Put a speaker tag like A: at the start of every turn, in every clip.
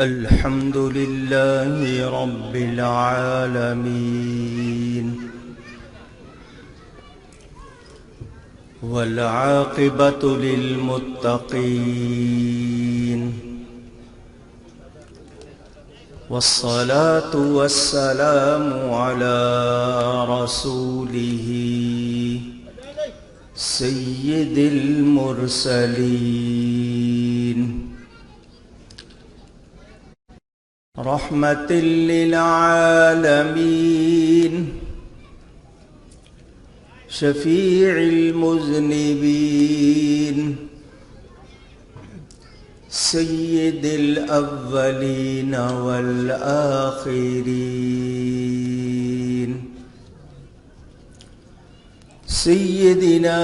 A: الحمد لله رب العالمين والعاقبة للمتقين والصلاة والسلام على رسوله سيد المرسلين رحمة للعالمين شفيع المذنبين سيد الأولين والآخرين سيدنا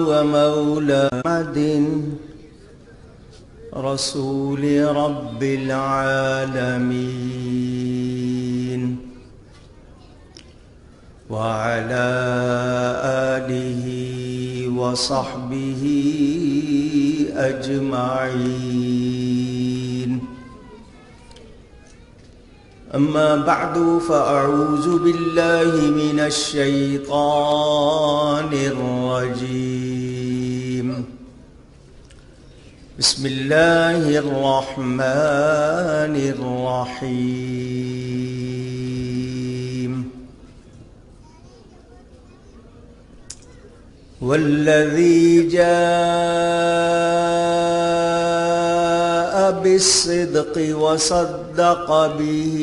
A: ومولانا محمد رسول رب العالمين وعلى آله وصحبه أجمعين أما بعد فأعوذ بالله من الشيطان الرجيم بسم الله الرحمن الرحيم والذي جاء بالصدق وصدق به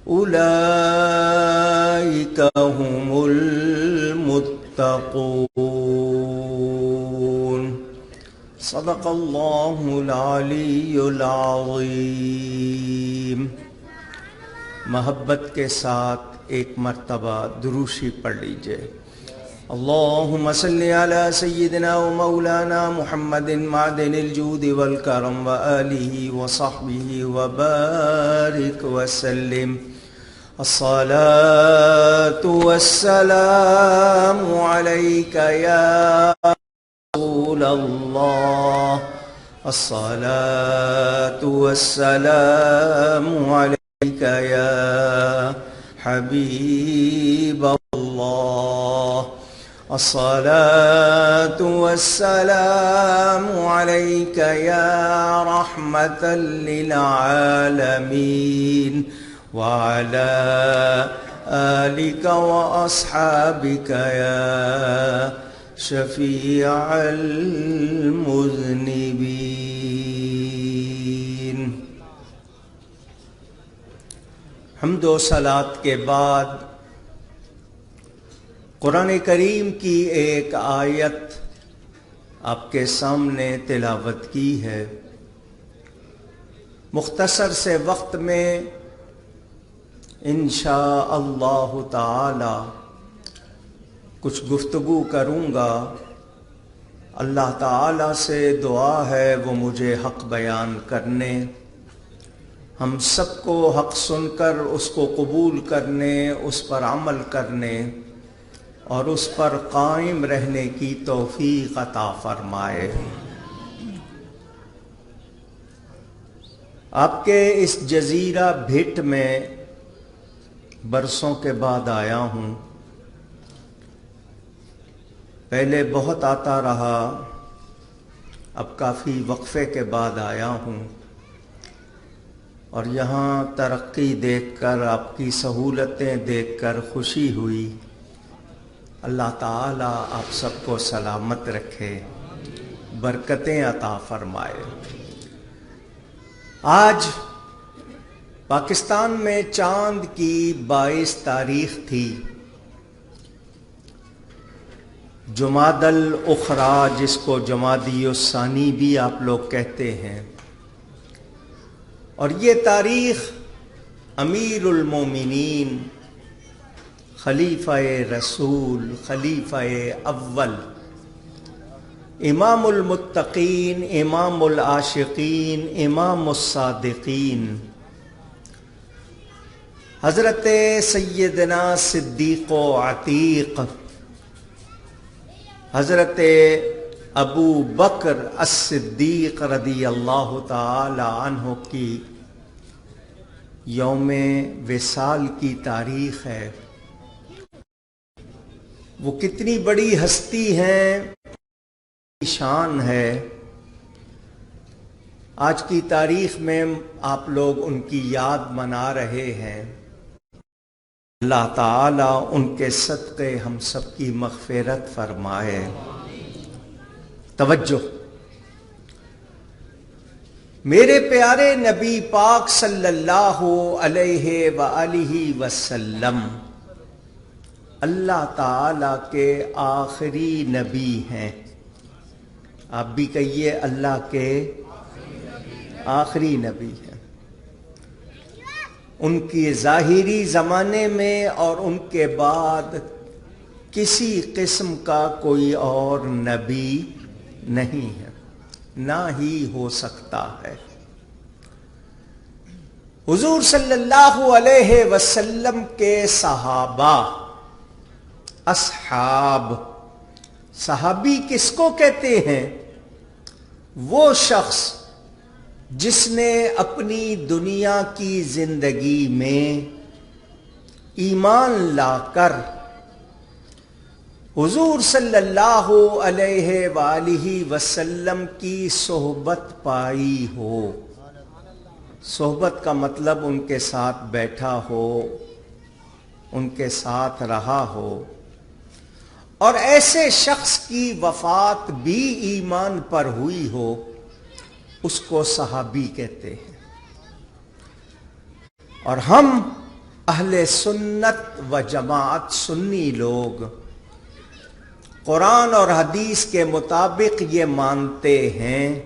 A: أولئك هم المتقون صدق الله العلی العظیم۔ محبت کے ساتھ ایک مرتبہ دروشی پڑھ لیجئے۔ اللہم صلی علی سیدنا و مولانا محمد معدن الجود والکرم وآلہ وصحبہ وبارک وسلم۔ الصلاة والسلام علیک یا رسول اللہ، الصلاة والسلام علیک یا حبیب اللہ، الصلاة والسلام علیک یا رحمة للعالمین وعلى آلك وأصحابك يا شفيع المذنبين۔ حمد و صلات کے بعد قرآن کریم کی ایک آیت آپ کے سامنے تلاوت کی ہے۔ مختصر سے وقت میں انشاءاللہ تعالی کچھ گفتگو کروں گا۔ اللہ تعالی سے دعا ہے وہ مجھے حق بیان کرنے، ہم سب کو حق سن کر اس کو قبول کرنے، اس پر عمل کرنے اور اس پر قائم رہنے کی توفیق عطا فرمائے۔ آپ کے اس جزیرہ بھٹ میں برسوں کے بعد آیا ہوں۔ پہلے بہت آتا رہا، اب کافی وقفے کے بعد آیا ہوں، اور یہاں ترقی دیکھ کر، آپ کی سہولتیں دیکھ کر خوشی ہوئی۔ اللہ تعالی آپ سب کو سلامت رکھے، برکتیں عطا فرمائے۔ آج پاکستان میں چاند کی 22 تاریخ تھی، جمادی الاخری، جس کو جمادی الثانی بھی آپ لوگ کہتے ہیں، اور یہ تاریخ امیر المومنین، خلیفہ رسول، خلیفہ اول، امام المتقین، امام العاشقین، امام الصادقین، حضرت سیدنا صدیق و عتیق، حضرت ابو بکر الصدیق رضی اللہ تعالی عنہ کی یوم وصال کی تاریخ ہے۔ وہ کتنی بڑی ہستی ہیں، شان ہے۔ آج کی تاریخ میں آپ لوگ ان کی یاد منا رہے ہیں۔ اللہ تعالیٰ ان کے صدقے ہم سب کی مغفرت فرمائے۔ توجہ، میرے پیارے نبی پاک صلی اللہ علیہ وآلہ وسلم اللہ تعالی کے آخری نبی ہیں۔ آپ بھی کہیے اللہ کے آخری نبی ہیں۔ ان کی ظاہری زمانے میں اور ان کے بعد کسی قسم کا کوئی اور نبی نہیں ہے، نہ ہی ہو سکتا ہے۔ حضور صلی اللہ علیہ وسلم کے صحابہ، اصحاب، صحابی کس کو کہتے ہیں؟ وہ شخص جس نے اپنی دنیا کی زندگی میں ایمان لا کر حضور صلی اللہ علیہ وآلہ وسلم کی صحبت پائی ہو۔ صحبت کا مطلب ان کے ساتھ بیٹھا ہو، ان کے ساتھ رہا ہو، اور ایسے شخص کی وفات بھی ایمان پر ہوئی ہو، اس کو صحابی کہتے ہیں۔ اور ہم اہل سنت و جماعت سنی لوگ قرآن اور حدیث کے مطابق یہ مانتے ہیں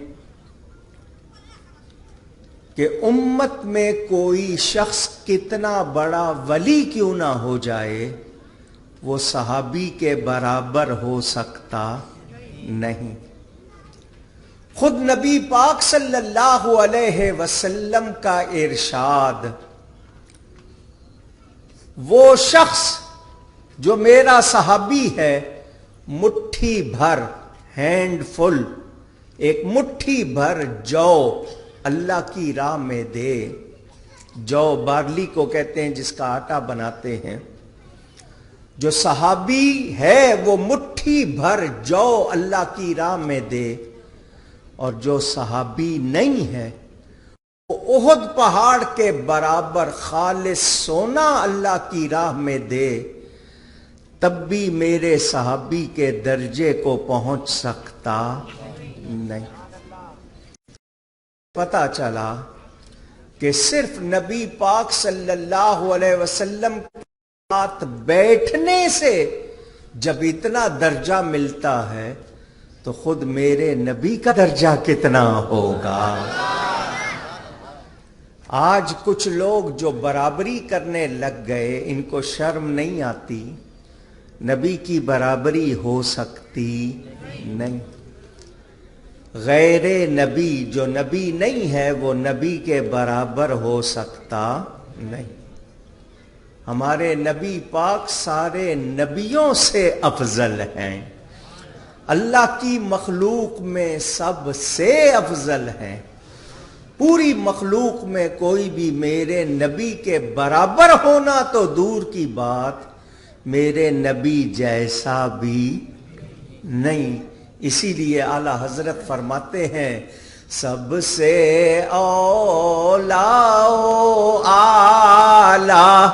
A: کہ امت میں کوئی شخص کتنا بڑا ولی کیوں نہ ہو جائے، وہ صحابی کے برابر ہو سکتا نہیں۔ خود نبی پاک صلی اللہ علیہ وسلم کا ارشاد، وہ شخص جو میرا صحابی ہے، مٹھی بھر، ہینڈ فل، ایک مٹھی بھر جو اللہ کی راہ میں دے۔ جو بارلی کو کہتے ہیں جس کا آٹا بناتے ہیں۔ جو صحابی ہے وہ مٹھی بھر جو اللہ کی راہ میں دے، اور جو صحابی نہیں ہے وہ احد پہاڑ کے برابر خالص سونا اللہ کی راہ میں دے، تب بھی میرے صحابی کے درجے کو پہنچ سکتا نہیں۔ پتہ چلا کہ صرف نبی پاک صلی اللہ علیہ وسلم کے ساتھ بیٹھنے سے جب اتنا درجہ ملتا ہے تو خود میرے نبی کا درجہ کتنا ہوگا۔ آج کچھ لوگ جو برابری کرنے لگ گئے، ان کو شرم نہیں آتی؟ نبی کی برابری ہو سکتی نہیں۔ غیر نبی جو نبی نہیں ہے وہ نبی کے برابر ہو سکتا نہیں۔ ہمارے نبی پاک سارے نبیوں سے افضل ہیں، اللہ کی مخلوق میں سب سے افضل ہیں۔ پوری مخلوق میں کوئی بھی میرے نبی کے برابر ہونا تو دور کی بات، میرے نبی جیسا بھی نہیں۔ اسی لیے اعلیٰ حضرت فرماتے ہیں، سب سے اولا اعلیٰ،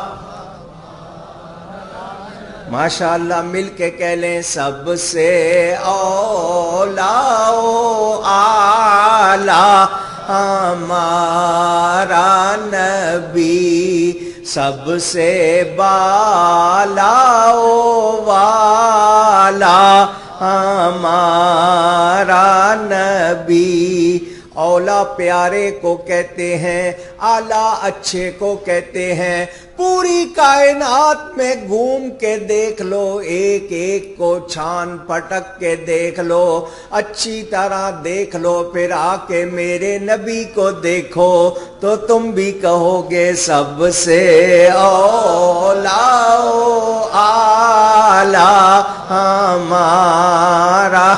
A: ماشاء اللہ مل کے کہہ لیں، سب سے اولا اعلیٰ ہمارا نبی، سب سے بالا والا ہمارا نبی۔ اولا پیارے کو کہتے ہیں، اعلیٰ اچھے کو کہتے ہیں۔ پوری کائنات میں گھوم کے دیکھ لو، ایک ایک کو چھان پٹک کے دیکھ لو، اچھی طرح دیکھ لو، پھر آ کے میرے نبی کو دیکھو تو تم بھی کہو گے سب سے اولا اعلیٰ ہمارا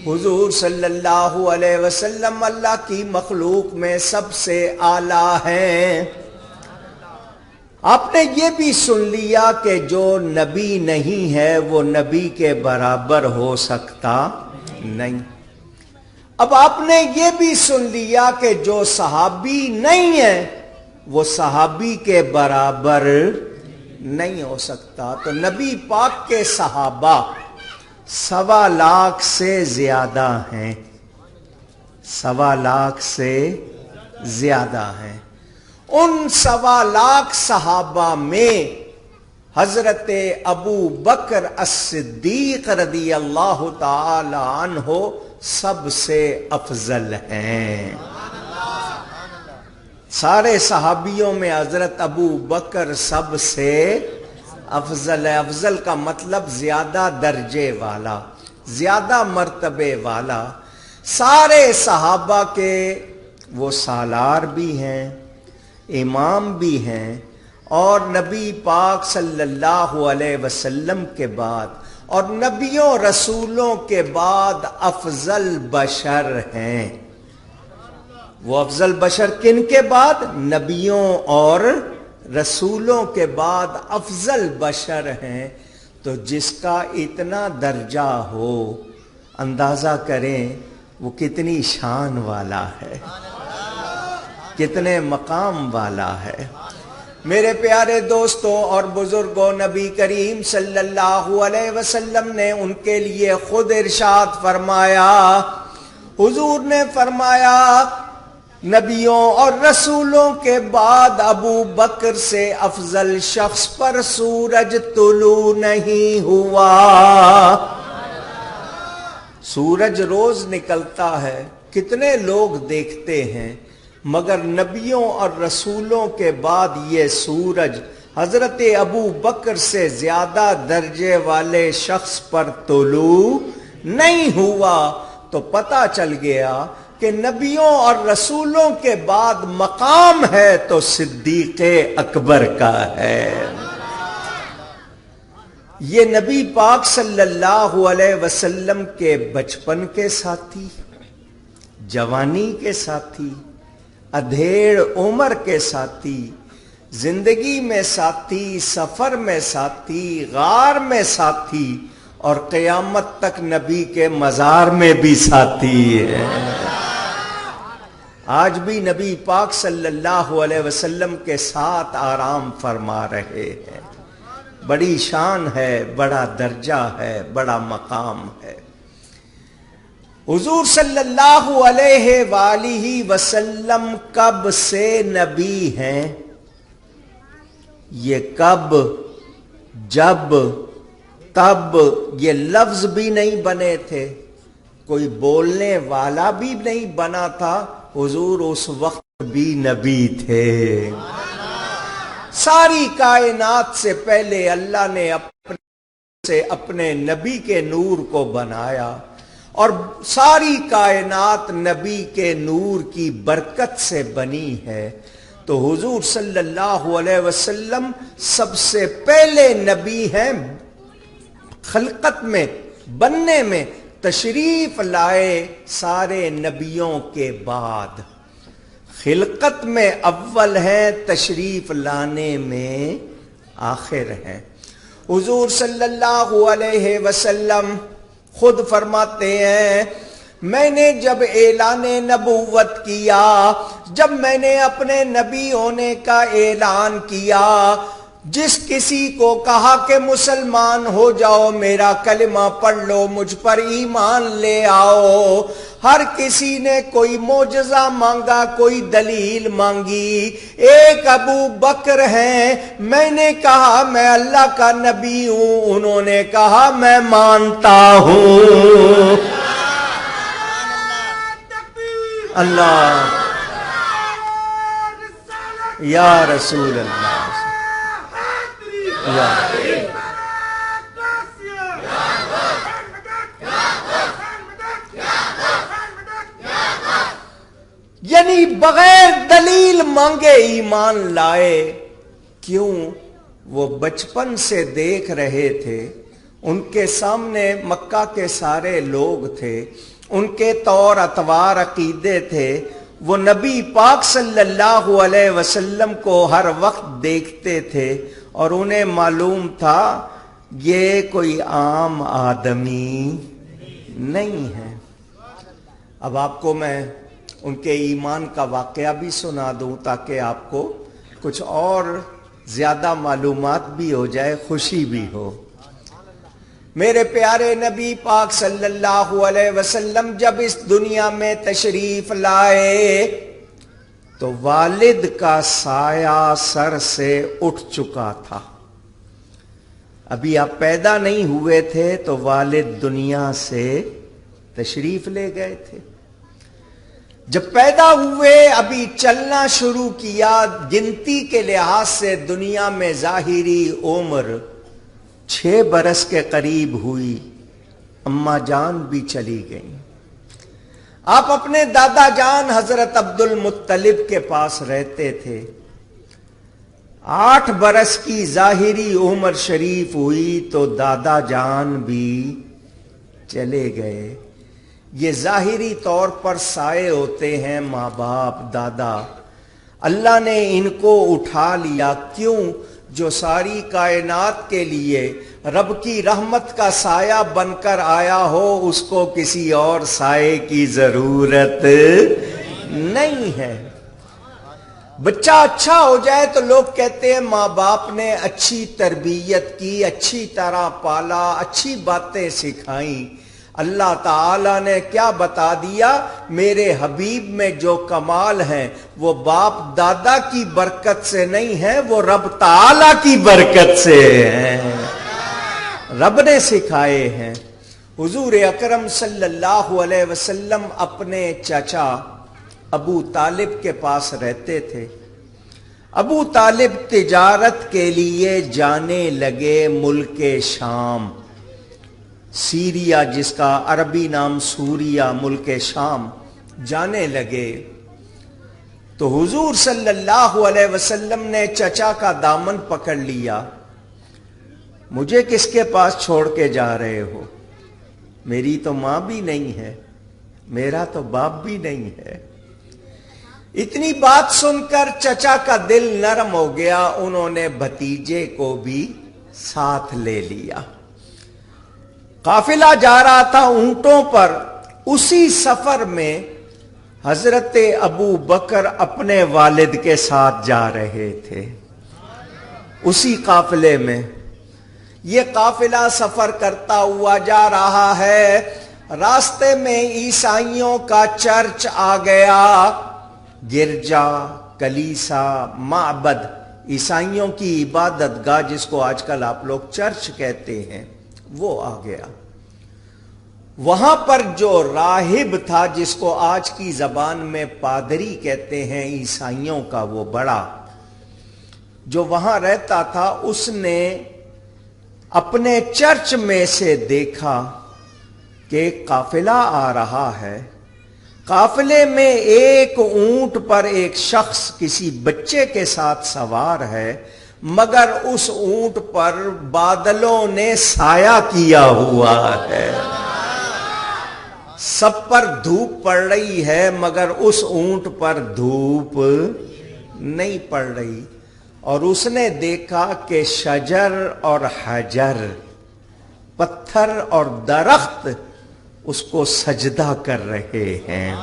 A: حضور صلی اللہ علیہ وسلم اللہ کی مخلوق میں سب سے اعلیٰ ہیں۔ آپ نے یہ بھی سن لیا کہ جو نبی نہیں ہے وہ نبی کے برابر ہو سکتا نہیں۔ اب آپ نے یہ بھی سن لیا کہ جو صحابی نہیں ہے وہ صحابی کے برابر نہیں ہو سکتا۔ تو نبی پاک کے صحابہ 1.25 لاکھ سے زیادہ ہیں، 1.25 لاکھ سے زیادہ ہیں۔ ان 1.25 لاکھ صحابہ میں حضرت ابو بکر الصدیق رضی اللہ تعالی عنہ سب سے افضل ہیں۔ سارے صحابیوں میں حضرت ابو بکر سب سے افضل ہے۔ افضل کا مطلب زیادہ درجے والا، زیادہ مرتبے والا۔ سارے صحابہ کے وہ سالار بھی ہیں، امام بھی ہیں، اور نبی پاک صلی اللہ علیہ وسلم کے بعد اور نبیوں رسولوں کے بعد افضل بشر ہیں۔ وہ افضل بشر کن کے بعد؟ نبیوں اور رسولوں کے بعد افضل بشر ہیں۔ تو جس کا اتنا درجہ ہو، اندازہ کریں وہ کتنی شان والا ہے، کتنے مقام والا ہے۔ میرے پیارے دوستوں اور بزرگوں، نبی کریم صلی اللہ علیہ وسلم نے ان کے لیے خود ارشاد فرمایا، حضور نے فرمایا نبیوں اور رسولوں کے بعد ابو بکر سے افضل شخص پر سورج طلوع نہیں ہوا۔ سورج روز نکلتا ہے، کتنے لوگ دیکھتے ہیں، مگر نبیوں اور رسولوں کے بعد یہ سورج حضرت ابو بکر سے زیادہ درجے والے شخص پر طلوع نہیں ہوا۔ تو پتہ چل گیا کہ نبیوں اور رسولوں کے بعد مقام ہے تو صدیق اکبر کا ہے۔ یہ نبی پاک صلی اللہ علیہ وسلم کے بچپن کے ساتھی، جوانی کے ساتھی، ادھیڑ عمر کے ساتھی، زندگی میں ساتھی، سفر میں ساتھی، غار میں ساتھی، اور قیامت تک نبی کے مزار میں بھی ساتھی ہے۔ آج بھی نبی پاک صلی اللہ علیہ وسلم کے ساتھ آرام فرما رہے ہیں۔ بڑی شان ہے، بڑا درجہ ہے، بڑا مقام ہے۔ حضور صلی اللہ علیہ وآلہ وسلم کب سے نبی ہیں؟ یہ کب، جب، تب یہ لفظ بھی نہیں بنے تھے، کوئی بولنے والا بھی نہیں بنا تھا، حضور اس وقت بھی نبی تھے۔ ساری کائنات سے پہلے اللہ نے اپنے نبی کے نور کو بنایا، اور ساری کائنات نبی کے نور کی برکت سے بنی ہے۔ تو حضور صلی اللہ علیہ وسلم سب سے پہلے نبی ہیں، خلقت میں، بننے میں تشریف لائے سارے نبیوں کے بعد، خلقت میں اول ہیں، تشریف لانے میں آخر ہیں۔ حضور صلی اللہ علیہ وسلم خود فرماتے ہیں، میں نے جب اعلان نبوت کیا، جب میں نے اپنے نبی ہونے کا اعلان کیا، جس کسی کو کہا کہ مسلمان ہو جاؤ، میرا کلمہ پڑھ لو، مجھ پر ایمان لے آؤ، ہر کسی نے کوئی معجزہ مانگا، کوئی دلیل مانگی۔ ایک ابو بکر ہیں، میں نے کہا میں اللہ کا نبی ہوں، انہوں نے کہا میں مانتا ہوں۔ اللہ، یا رسول اللہ، یعنی بغیر دلیل مانگے ایمان لائے۔ کیوں؟ وہ بچپن سے دیکھ رہے تھے ان کے سامنے مکہ کے سارے لوگ تھے، ان کے طور اطوار عقیدے تھے، وہ نبی پاک صلی اللہ علیہ وسلم کو ہر وقت دیکھتے تھے اور انہیں معلوم تھا یہ کوئی عام آدمی نہیں ہے۔ اب آپ کو میں ان کے ایمان کا واقعہ بھی سنا دوں تاکہ آپ کو کچھ اور زیادہ معلومات بھی ہو جائے، خوشی بھی ہو۔ میرے پیارے نبی پاک صلی اللہ علیہ وسلم جب اس دنیا میں تشریف لائے تو والد کا سایہ سر سے اٹھ چکا تھا۔ ابھی آپ پیدا نہیں ہوئے تھے تو والد دنیا سے تشریف لے گئے تھے۔ جب پیدا ہوئے ابھی چلنا شروع کیا، گنتی کے لحاظ سے دنیا میں ظاہری عمر 6 برس کے قریب ہوئی، اماں جان بھی چلی گئیں۔ آپ اپنے دادا جان حضرت عبد المطلب کے پاس رہتے تھے۔ 8 برس کی ظاہری عمر شریف ہوئی تو دادا جان بھی چلے گئے۔ یہ ظاہری طور پر سائے ہوتے ہیں ماں باپ، دادا۔ اللہ نے ان کو اٹھا لیا، کیوں؟ جو ساری کائنات کے لیے رب کی رحمت کا سایہ بن کر آیا ہو، اس کو کسی اور سائے کی ضرورت نہیں ہے۔ بچہ اچھا ہو جائے تو لوگ کہتے ہیں ماں باپ نے اچھی تربیت کی، اچھی طرح پالا، اچھی باتیں سکھائیں۔ اللہ تعالیٰ نے کیا بتا دیا؟ میرے حبیب میں جو کمال ہیں وہ باپ دادا کی برکت سے نہیں ہے، وہ رب تعالیٰ کی برکت سے ہیں، رب نے سکھائے ہیں۔ حضور اکرم صلی اللہ علیہ وسلم اپنے چچا ابو طالب کے پاس رہتے تھے۔ ابو طالب تجارت کے لیے جانے لگے ملک شام، سیریا جس کا عربی نام سوریا، ملک شام جانے لگے تو حضور صلی اللہ علیہ وسلم نے چچا کا دامن پکڑ لیا۔ مجھے کس کے پاس چھوڑ کے جا رہے ہو؟ میری تو ماں بھی نہیں ہے، میرا تو باپ بھی نہیں ہے۔ اتنی بات سن کر چچا کا دل نرم ہو گیا، انہوں نے بھتیجے کو بھی ساتھ لے لیا۔ قافلہ جا رہا تھا اونٹوں پر، اسی سفر میں حضرت ابو بکر اپنے والد کے ساتھ جا رہے تھے، اسی قافلے میں۔ یہ قافلہ سفر کرتا ہوا جا رہا ہے، راستے میں عیسائیوں کا چرچ آ گیا، گرجا، کلیسا، معبد، عیسائیوں کی عبادت گاہ جس کو آج کل آپ لوگ چرچ کہتے ہیں، وہ آ گیا۔ وہاں پر جو راہب تھا جس کو آج کی زبان میں پادری کہتے ہیں عیسائیوں کا، وہ بڑا جو وہاں رہتا تھا، اس نے اپنے چرچ میں سے دیکھا کہ ایک قافلہ آ رہا ہے، قافلے میں ایک اونٹ پر ایک شخص کسی بچے کے ساتھ سوار ہے، مگر اس اونٹ پر بادلوں نے سایہ کیا ہوا ہے، سب پر دھوپ پڑ رہی ہے مگر اس اونٹ پر دھوپ نہیں پڑ رہی۔ اور اس نے دیکھا کہ شجر اور حجر، پتھر اور درخت اس کو سجدہ کر رہے ہیں۔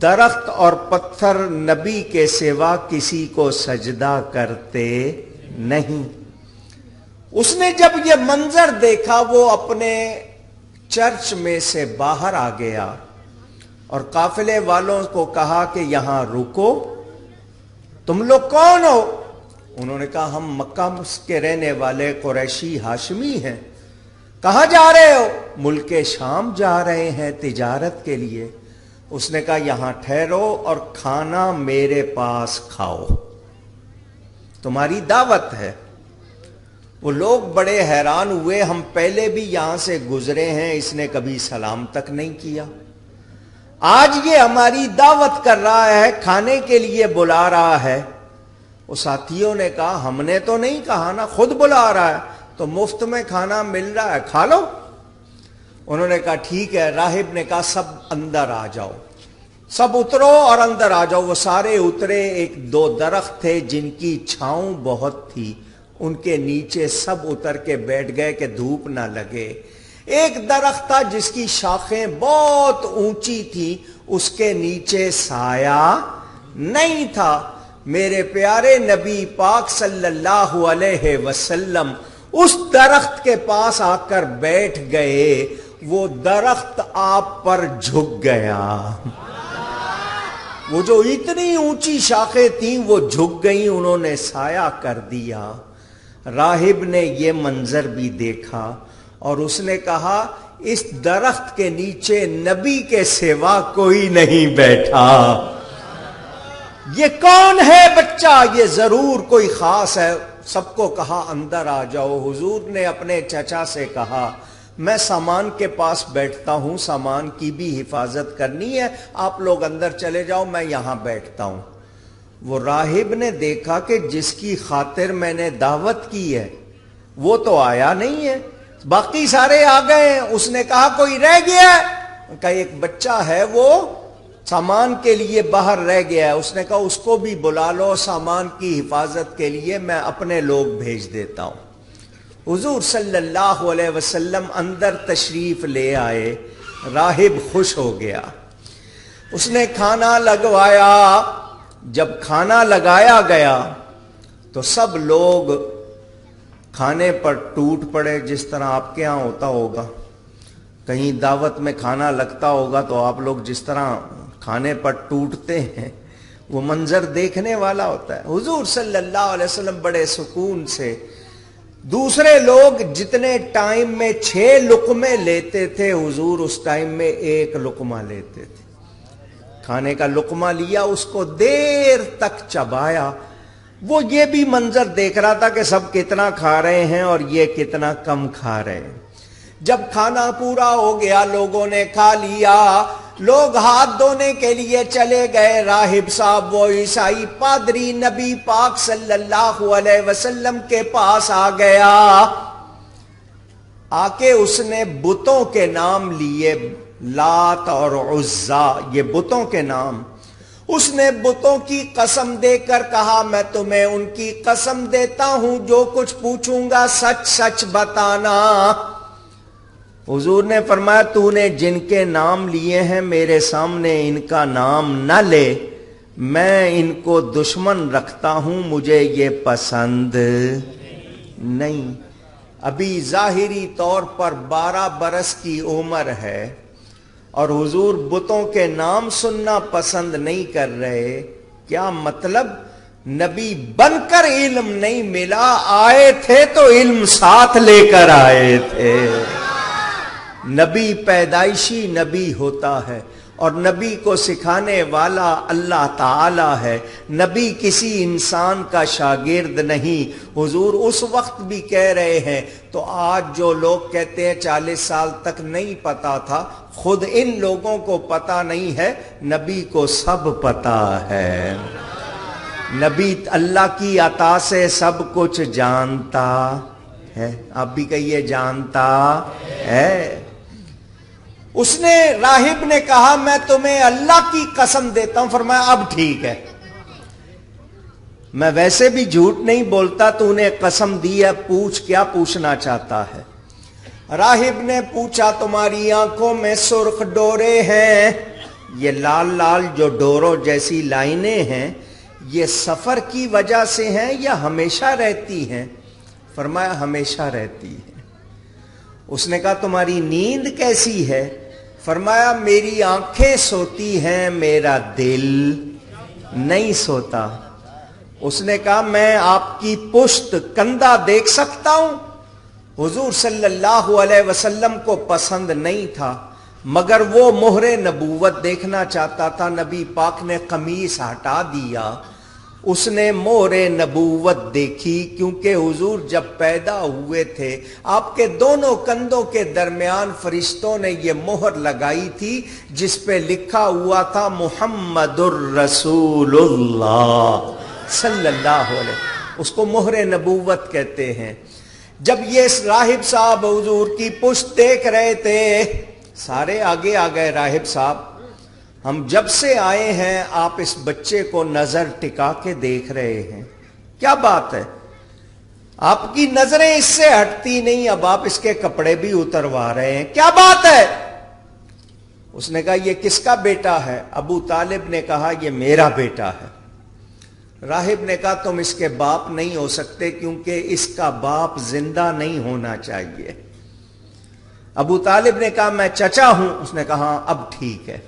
A: درخت اور پتھر نبی کے سوا کسی کو سجدہ کرتے نہیں۔ اس نے جب یہ منظر دیکھا وہ اپنے چرچ میں سے باہر آ گیا اور قافلے والوں کو کہا کہ یہاں رکو، تم لوگ کون ہو؟ انہوں نے کہا ہم مکہ کے رہنے والے قریشی ہاشمی ہیں۔ کہاں جا رہے ہو؟ ملک شام جا رہے ہیں تجارت کے لیے۔ اس نے کہا یہاں ٹھہرو اور کھانا میرے پاس کھاؤ، تمہاری دعوت ہے۔ وہ لوگ بڑے حیران ہوئے، ہم پہلے بھی یہاں سے گزرے ہیں، اس نے کبھی سلام تک نہیں کیا، آج یہ ہماری دعوت کر رہا ہے، کھانے کے لیے بلا رہا ہے۔ وہ ساتھیوں نے کہا ہم نے تو نہیں کہا نا، خود بلا رہا ہے۔ تو مفت میں کھانا مل رہا ہے، کھا لو۔ انہوں نے کہا ٹھیک ہے۔ راہب نے کہا سب اندر آ جاؤ، سب اترو اور اندر آ جاؤ۔ وہ سارے اترے۔ ایک دو درخت تھے جن کی چھاؤں بہت تھی، ان کے نیچے سب اتر کے بیٹھ گئے کہ دھوپ نہ لگے۔ ایک درخت تھا جس کی شاخیں بہت اونچی تھی، اس کے نیچے سایہ نہیں تھا۔ میرے پیارے نبی پاک صلی اللہ علیہ وسلم اس درخت کے پاس آ کر بیٹھ گئے، وہ درخت آپ پر جھک گیا۔ وہ جو اتنی اونچی شاخیں تھیں وہ جھک گئیں، انہوں نے سایہ کر دیا۔ راہب نے یہ منظر بھی دیکھا اور اس نے کہا اس درخت کے نیچے نبی کے سوا کوئی نہیں بیٹھا۔ یہ کون ہے بچہ؟ یہ ضرور کوئی خاص ہے۔ سب کو کہا اندر آ جاؤ۔ حضور نے اپنے چچا سے کہا میں سامان کے پاس بیٹھتا ہوں، سامان کی بھی حفاظت کرنی ہے، آپ لوگ اندر چلے جاؤ، میں یہاں بیٹھتا ہوں۔ وہ راہب نے دیکھا کہ جس کی خاطر میں نے دعوت کی ہے وہ تو آیا نہیں ہے، باقی سارے آ گئے ہیں۔ اس نے کہا کوئی رہ گیا ہے؟ کہا ایک بچہ ہے وہ سامان کے لیے باہر رہ گیا ہے۔ اس نے کہا اس کو بھی بلا لو، سامان کی حفاظت کے لیے میں اپنے لوگ بھیج دیتا ہوں۔ حضور صلی اللہ علیہ وسلم اندر تشریف لے آئے۔ راہب خوش ہو گیا، اس نے کھانا لگوایا۔ جب کھانا لگایا گیا تو سب لوگ کھانے پر ٹوٹ پڑے، جس طرح آپ کے ہاں ہوتا ہوگا، کہیں دعوت میں کھانا لگتا ہوگا تو آپ لوگ جس طرح کھانے پر ٹوٹتے ہیں، وہ منظر دیکھنے والا ہوتا ہے۔ حضور صلی اللہ علیہ وسلم بڑے سکون سے، دوسرے لوگ جتنے ٹائم میں 6 لقمے لیتے تھے، حضور اس ٹائم میں 1 لقمہ لیتے تھے۔ کھانے کا لقمہ لیا، اس کو دیر تک چبایا۔ وہ یہ بھی منظر دیکھ رہا تھا کہ سب کتنا کھا رہے ہیں اور یہ کتنا کم کھا رہے ہیں۔ جب کھانا پورا ہو گیا، لوگوں نے کھا لیا، لوگ ہاتھ دھونے کے لیے چلے گئے۔ راہب صاحب وہ عیسائی پادری نبی پاک صلی اللہ علیہ وسلم کے پاس آ گیا۔ آ کے اس نے بتوں کے نام لیے، لات اور عزا، یہ بتوں کے نام۔ اس نے بتوں کی قسم دے کر کہا میں تمہیں ان کی قسم دیتا ہوں، جو کچھ پوچھوں گا سچ سچ بتانا۔ حضور نے فرمایا تو نے جن کے نام لیے ہیں میرے سامنے ان کا نام نہ لے، میں ان کو دشمن رکھتا ہوں، مجھے یہ پسند نہیں۔ ابھی ظاہری طور پر 12 برس کی عمر ہے اور حضور بتوں کے نام سننا پسند نہیں کر رہے۔ کیا مطلب؟ نبی بن کر علم نہیں ملا، آئے تھے تو علم ساتھ لے کر آئے تھے۔ نبی پیدائشی نبی ہوتا ہے اور نبی کو سکھانے والا اللہ تعالی ہے، نبی کسی انسان کا شاگرد نہیں۔ حضور اس وقت بھی کہہ رہے ہیں تو آج جو لوگ کہتے ہیں 40 سال تک نہیں پتا تھا، خود ان لوگوں کو پتا نہیں ہے، نبی کو سب پتا ہے۔ نبی اللہ کی عطا سے سب کچھ جانتا ہے۔ آپ بھی کہیے جانتا ہے۔ اس نے راہب نے کہا میں تمہیں اللہ کی قسم دیتا ہوں۔ فرمایا اب ٹھیک ہے، میں ویسے بھی جھوٹ نہیں بولتا، تو نے قسم دی ہے، پوچھ کیا پوچھنا چاہتا ہے۔ راہب نے پوچھا تمہاری آنکھوں میں سرخ ڈورے ہیں، یہ لال لال جو ڈوروں جیسی لائنیں ہیں، یہ سفر کی وجہ سے ہیں یا ہمیشہ رہتی ہیں؟ فرمایا ہمیشہ رہتی ہے۔ اس نے کہا تمہاری نیند کیسی ہے؟ فرمایا میری آنکھیں سوتی ہیں، میرا دل نہیں سوتا۔ اس نے کہا میں آپ کی پشت کندھا دیکھ سکتا ہوں؟ حضور صلی اللہ علیہ وسلم کو پسند نہیں تھا مگر وہ مہر نبوت دیکھنا چاہتا تھا۔ نبی پاک نے قمیص ہٹا دیا، اس نے مہر نبوت دیکھی، کیونکہ حضور جب پیدا ہوئے تھے آپ کے دونوں کندھوں کے درمیان فرشتوں نے یہ مہر لگائی تھی جس پہ لکھا ہوا تھا محمد الرسول اللہ صلی اللہ علیہ وسلم، اس کو مہر نبوت کہتے ہیں۔ جب یہ راہب صاحب حضور کی پشت دیکھ رہے تھے، سارے آگے آ گئے، راہب صاحب ہم جب سے آئے ہیں آپ اس بچے کو نظر ٹکا کے دیکھ رہے ہیں، کیا بات ہے؟ آپ کی نظریں اس سے ہٹتی نہیں، اب آپ اس کے کپڑے بھی اتروا رہے ہیں، کیا بات ہے؟ اس نے کہا یہ کس کا بیٹا ہے؟ ابو طالب نے کہا یہ میرا بیٹا ہے۔ راہب نے کہا تم اس کے باپ نہیں ہو سکتے کیونکہ اس کا باپ زندہ نہیں ہونا چاہیے۔ ابو طالب نے کہا میں چچا ہوں۔ اس نے کہا اب ٹھیک ہے،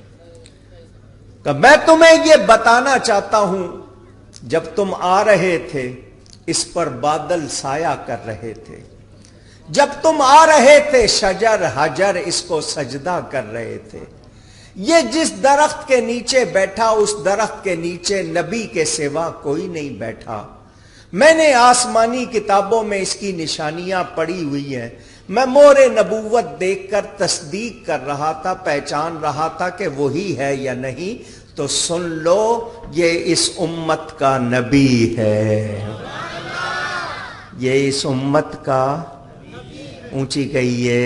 A: کہ میں تمہیں یہ بتانا چاہتا ہوں، جب تم آ رہے تھے اس پر بادل سایہ کر رہے تھے، جب تم آ رہے تھے شجر حجر اس کو سجدہ کر رہے تھے، یہ جس درخت کے نیچے بیٹھا اس درخت کے نیچے نبی کے سوا کوئی نہیں بیٹھا۔ میں نے آسمانی کتابوں میں اس کی نشانیاں پڑھی ہوئی ہیں، میں مہر نبوت دیکھ کر تصدیق کر رہا تھا، پہچان رہا تھا کہ وہی ہے یا نہیں، تو سن لو یہ اس امت کا نبی ہے، یہ اس امت کا، اونچی کہیے،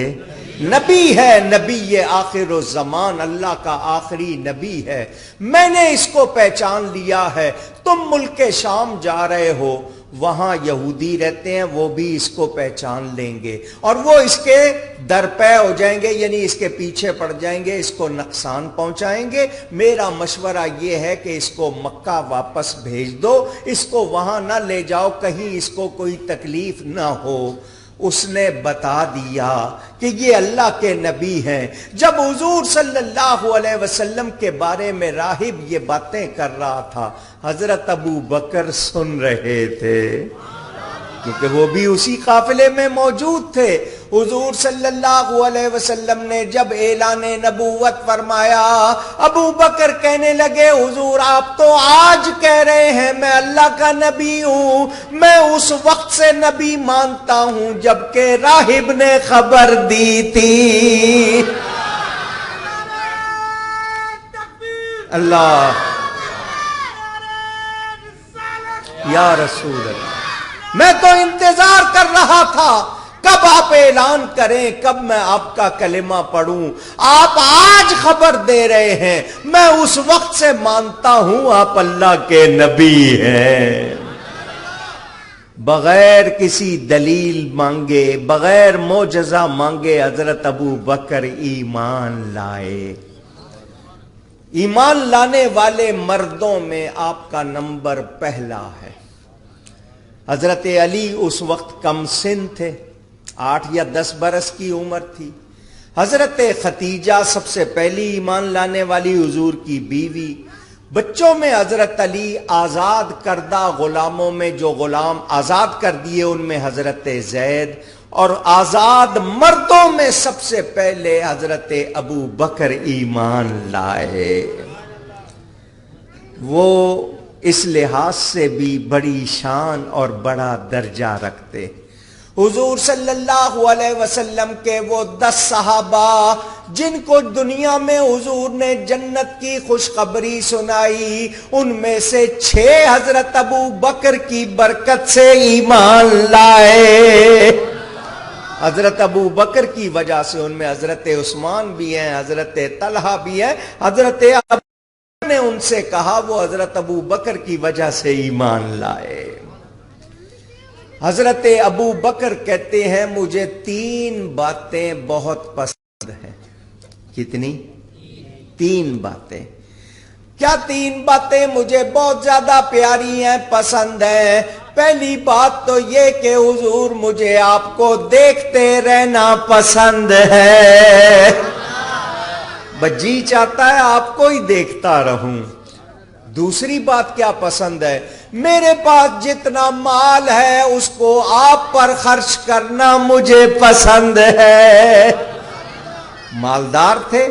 A: نبی ہے، نبی یہ آخر الزمان، اللہ کا آخری نبی ہے۔ میں نے اس کو پہچان لیا ہے۔ تم ملک شام جا رہے ہو، وہاں یہودی رہتے ہیں، وہ بھی اس کو پہچان لیں گے اور وہ اس کے درپے ہو جائیں گے، یعنی اس کے پیچھے پڑ جائیں گے، اس کو نقصان پہنچائیں گے۔ میرا مشورہ یہ ہے کہ اس کو مکہ واپس بھیج دو، اس کو وہاں نہ لے جاؤ، کہیں اس کو کوئی تکلیف نہ ہو۔ اس نے بتا دیا کہ یہ اللہ کے نبی ہیں۔ جب حضور صلی اللہ علیہ وسلم کے بارے میں راہب یہ باتیں کر رہا تھا، حضرت ابو بکر سن رہے تھے، کیونکہ وہ بھی اسی قافلے میں موجود تھے۔ حضور صلی اللہ علیہ وسلم نے جب اعلان نبوت فرمایا، ابو بکر کہنے لگے حضور آپ تو آج کہہ رہے ہیں میں اللہ کا نبی ہوں، میں اس وقت سے نبی مانتا ہوں جبکہ راہب نے خبر دی تھی۔ اللہ یا رسول اللہ، میں تو انتظار کر رہا تھا کب آپ اعلان کریں، کب میں آپ کا کلمہ پڑھوں۔ آپ آج خبر دے رہے ہیں، میں اس وقت سے مانتا ہوں آپ اللہ کے نبی ہیں۔ بغیر کسی دلیل مانگے، بغیر معجزہ مانگے حضرت ابو بکر ایمان لائے۔ ایمان لانے والے مردوں میں آپ کا نمبر پہلا ہے۔ حضرت علی اس وقت کم سن تھے، 8 یا 10 برس کی عمر تھی۔ حضرت ختیجہ سب سے پہلی ایمان لانے والی حضور کی بیوی۔ بچوں میں حضرت علی، آزاد کردہ غلاموں میں جو غلام آزاد کر دیے ان میں حضرت زید، اور آزاد مردوں میں سب سے پہلے حضرت ابو بکر ایمان لائے۔ وہ اس لحاظ سے بھی بڑی شان اور بڑا درجہ رکھتے۔ حضور صلی اللہ علیہ وسلم کے وہ 10 صحابہ جن کو دنیا میں حضور نے جنت کی خوشخبری سنائی، ان میں سے 6 حضرت ابو بکر کی برکت سے ایمان لائے۔ حضرت ابو بکر کی وجہ سے ان میں حضرت عثمان بھی ہیں، حضرت طلحہ بھی ہیں۔ حضرت نے ان سے کہا وہ حضرت ابو بکر کی وجہ سے ایمان لائے۔ حضرت ابو بکر کہتے ہیں مجھے 3 باتیں بہت پسند ہیں۔ کتنی؟ 3 باتیں۔ کیا 3 باتیں مجھے بہت زیادہ پیاری ہیں، پسند ہیں؟ پہلی بات تو یہ کہ حضور مجھے آپ کو دیکھتے رہنا پسند ہے، جی چاہتا ہے آپ کو ہی دیکھتا رہوں۔ دوسری بات کیا پسند ہے؟ میرے پاس جتنا مال ہے اس کو آپ پر خرچ کرنا مجھے پسند ہے۔ مالدار تھے،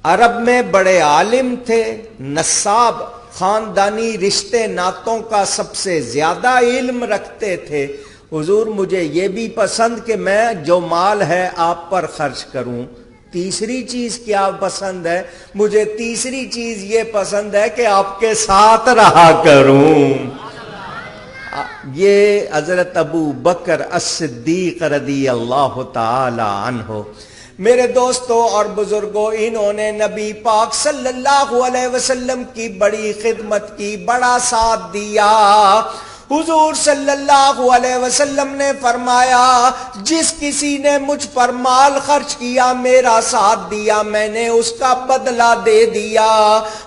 A: عرب میں بڑے عالم تھے، نصاب، خاندانی رشتے ناتوں کا سب سے زیادہ علم رکھتے تھے۔ حضور مجھے یہ بھی پسند کہ میں جو مال ہے آپ پر خرچ کروں۔ تیسری چیز کیا پسند ہے؟ مجھے تیسری چیز یہ پسند ہے کہ آپ کے ساتھ رہا کروں۔ یہ حضرت ابو بکر الصدیق رضی اللہ تعالی عنہ۔ میرے دوستوں اور بزرگوں، انہوں نے نبی پاک صلی اللہ علیہ وسلم کی بڑی خدمت کی، بڑا ساتھ دیا۔ حضور صلی اللہ علیہ وسلم نے فرمایا، جس کسی نے مجھ پر مال خرچ کیا، میرا ساتھ دیا، میں نے اس کا بدلہ دے دیا،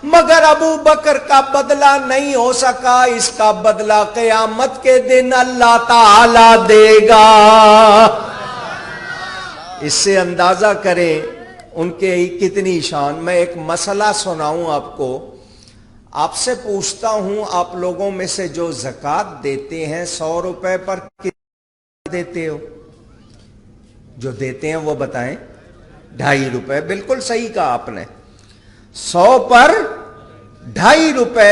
A: مگر ابو بکر کا بدلہ نہیں ہو سکا، اس کا بدلہ قیامت کے دن اللہ تعالی دے گا۔ اس سے اندازہ کریں ان کے کتنی شان۔ میں ایک مسئلہ سناؤں آپ کو۔ آپ سے پوچھتا ہوں، آپ لوگوں میں سے جو زکوٰۃ دیتے ہیں 100 روپے پر کتنا دیتے ہو؟ جو دیتے ہیں وہ بتائیں۔ 2.5 روپے، بالکل صحیح کہا آپ نے۔ 100 پر 2.5 روپے،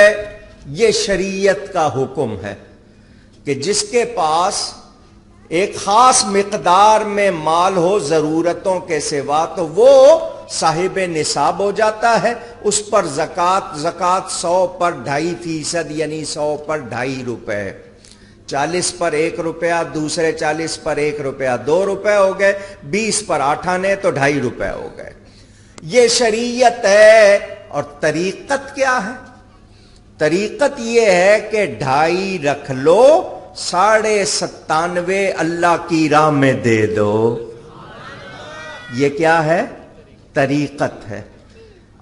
A: یہ شریعت کا حکم ہے کہ جس کے پاس ایک خاص مقدار میں مال ہو ضرورتوں کے سوا، تو وہ صاحب نصاب ہو جاتا ہے، اس پر زکوٰۃ 100 پر 2.5%، یعنی 100 پر 2.5 روپے، 40 پر 1 روپیہ، دوسرے 40 پر 1 روپیہ 2 روپے ہو گئے، 20 پر 8 آنے تو 2.5 روپے ہو گئے۔ یہ شریعت ہے۔ اور طریقت کیا ہے؟ طریقت یہ ہے کہ 2.5 رکھ لو، 97.5 اللہ کی راہ میں دے دو۔ یہ کیا ہے؟ طریقت ہے۔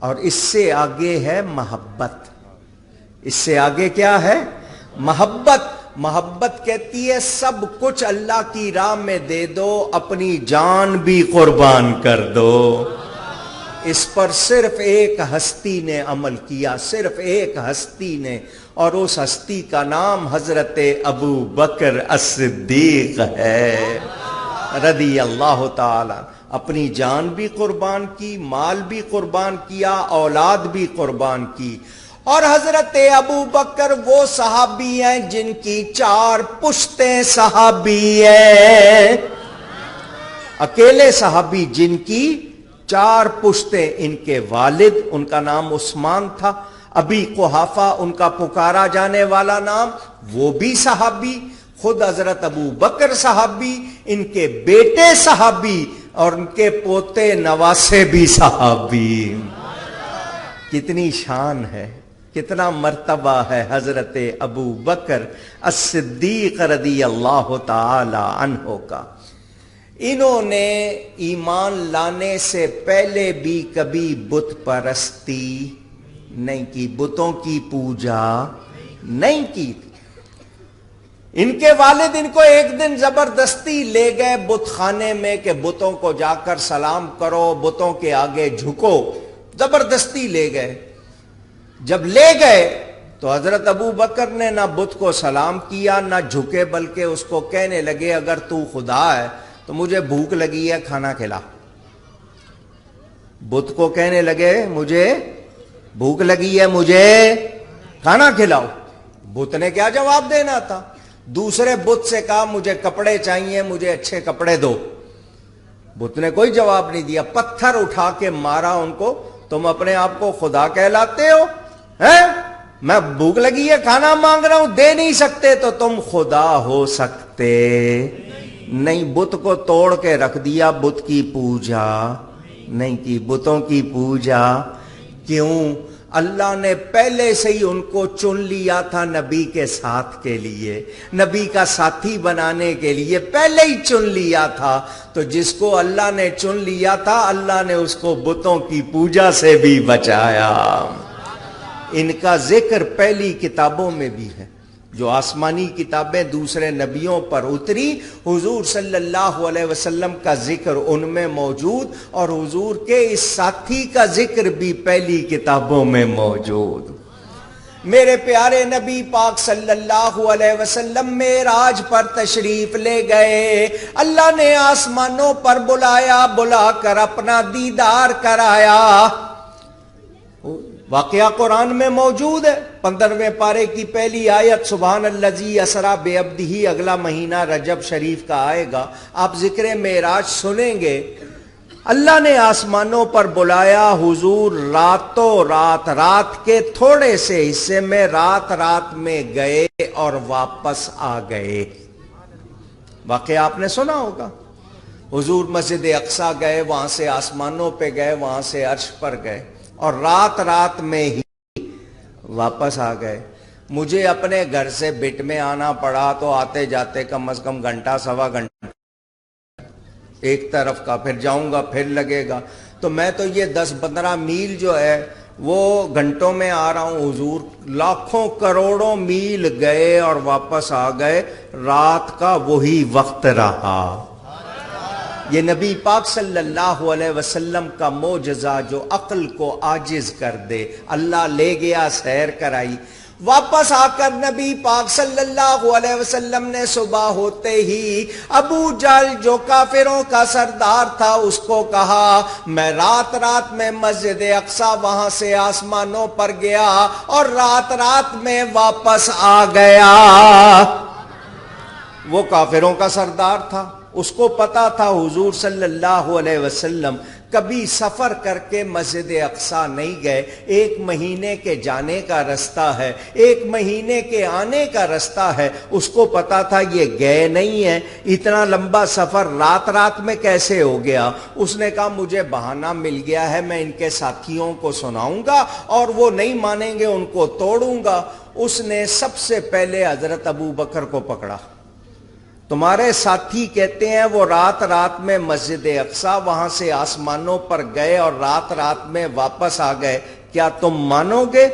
A: اور اس سے آگے ہے محبت۔ اس سے آگے کیا ہے؟ محبت۔ محبت کہتی ہے سب کچھ اللہ کی راہ میں دے دو، اپنی جان بھی قربان کر دو۔ اس پر صرف ایک ہستی نے عمل کیا، صرف ایک ہستی نے، اور اس ہستی کا نام حضرت ابو بکر الصدیق ہے رضی اللہ تعالی۔ اپنی جان بھی قربان کی، مال بھی قربان کیا، اولاد بھی قربان کی۔ اور حضرت ابو بکر وہ صحابی ہیں جن کی 4 پشتیں صحابی ہیں، اکیلے صحابی جن کی 4 پشتیں۔ ان کے والد، ان کا نام عثمان تھا، ابی قحافہ ان کا پکارا جانے والا نام، وہ بھی صحابی، خود حضرت ابو بکر صحابی، ان کے بیٹے صحابی، اور ان کے پوتے نواسے بھی صحابی۔ کتنی شان ہے، کتنا مرتبہ ہے حضرت ابو بکر الصدیق رضی اللہ تعالی عنہ کا۔ انہوں نے ایمان لانے سے پہلے بھی کبھی بت پرستی نہیں کی، بتوں کی پوجا نہیں کی۔ ان کے والد ان کو ایک دن زبردستی لے گئے بت خانے میں کہ بتوں کو جا کر سلام کرو، بتوں کے آگے جھکو، زبردستی لے گئے۔ جب لے گئے تو حضرت ابو بکر نے نہ بت کو سلام کیا نہ جھکے، بلکہ اس کو کہنے لگے اگر تو خدا ہے تو مجھے بھوک لگی ہے، کھانا کھلا۔ بت کو کہنے لگے مجھے بھوک لگی ہے، مجھے کھانا کھلاؤ۔ بت نے کیا جواب دینا تھا؟ دوسرے بت سے کہا مجھے کپڑے چاہیے، مجھے اچھے کپڑے دو۔ بت نے کوئی جواب نہیں دیا، پتھر اٹھا کے مارا ان کو۔ تم اپنے آپ کو خدا کہلاتے ہو؟ میں بھوک لگی ہے کھانا مانگ رہا ہوں، دے نہیں سکتے تو تم خدا ہو سکتے نہیں۔ بت کو توڑ کے رکھ دیا، بت کی پوجا نہیں کی، بتوں کی پوجا کیوں؟ اللہ نے پہلے سے ہی ان کو چن لیا تھا نبی کے ساتھ کے لیے، نبی کا ساتھی بنانے کے لیے پہلے ہی چن لیا تھا۔ تو جس کو اللہ نے چن لیا تھا، اللہ نے اس کو بتوں کی پوجا سے بھی بچایا۔ ان کا ذکر پہلی کتابوں میں بھی ہے، جو آسمانی کتابیں دوسرے نبیوں پر اتری، حضور صلی اللہ علیہ وسلم کا ذکر ان میں موجود، اور حضور کے اس ساتھی کا ذکر بھی پہلی کتابوں میں موجود۔ میرے پیارے نبی پاک صلی اللہ علیہ وسلم معراج پر تشریف لے گئے، اللہ نے آسمانوں پر بلایا، بلا کر اپنا دیدار کرایا۔ واقعہ قرآن میں موجود ہے، 15ویں پارے کی پہلی آیت، سبحان الذی اسریٰ بعبدہ، اگلا مہینہ رجب شریف کا آئے گا، آپ ذکر معراج سنیں گے۔ اللہ نے آسمانوں پر بلایا، حضور راتوں رات، رات کے تھوڑے سے حصے میں رات میں گئے اور واپس آ گئے. واقعہ آپ نے سنا ہوگا. حضور مسجد اقصی گئے، وہاں سے آسمانوں پہ گئے، وہاں سے عرش پر گئے اور رات میں ہی واپس آ گئے. مجھے اپنے گھر سے بٹ میں آنا پڑا تو آتے جاتے کم از کم گھنٹہ سوا گھنٹہ ایک طرف کا، پھر جاؤں گا پھر لگے گا. تو میں تو یہ 10-15 میل جو ہے وہ گھنٹوں میں آ رہا ہوں. حضور لاکھوں کروڑوں میل گئے اور واپس آ گئے. رات کا وہی وقت رہا. یہ نبی پاک صلی اللہ علیہ وسلم کا معجزہ جو عقل کو عاجز کر دے. اللہ لے گیا، سیر کرائی. واپس آ کر نبی پاک صلی اللہ علیہ وسلم نے صبح ہوتے ہی ابو جہل جو کافروں کا سردار تھا اس کو کہا میں رات میں مسجد اقصی وہاں سے آسمانوں پر گیا اور رات میں واپس آ گیا. وہ کافروں کا سردار تھا، اس کو پتا تھا حضور صلی اللہ علیہ وسلم کبھی سفر کر کے مسجد اقصی نہیں گئے. 1 مہینے کے جانے کا رستہ ہے، 1 مہینے کے آنے کا رستہ ہے. اس کو پتا تھا یہ گئے نہیں ہیں. اتنا لمبا سفر رات میں کیسے ہو گیا؟ اس نے کہا مجھے بہانہ مل گیا ہے، میں ان کے ساتھیوں کو سناؤں گا اور وہ نہیں مانیں گے ان کو توڑوں گا. اس نے سب سے پہلے حضرت ابو بکر کو پکڑا. تمہارے ساتھی کہتے ہیں وہ رات میں مسجد اقصی وہاں سے آسمانوں پر گئے اور رات میں واپس آ گئے، کیا تم مانو گے؟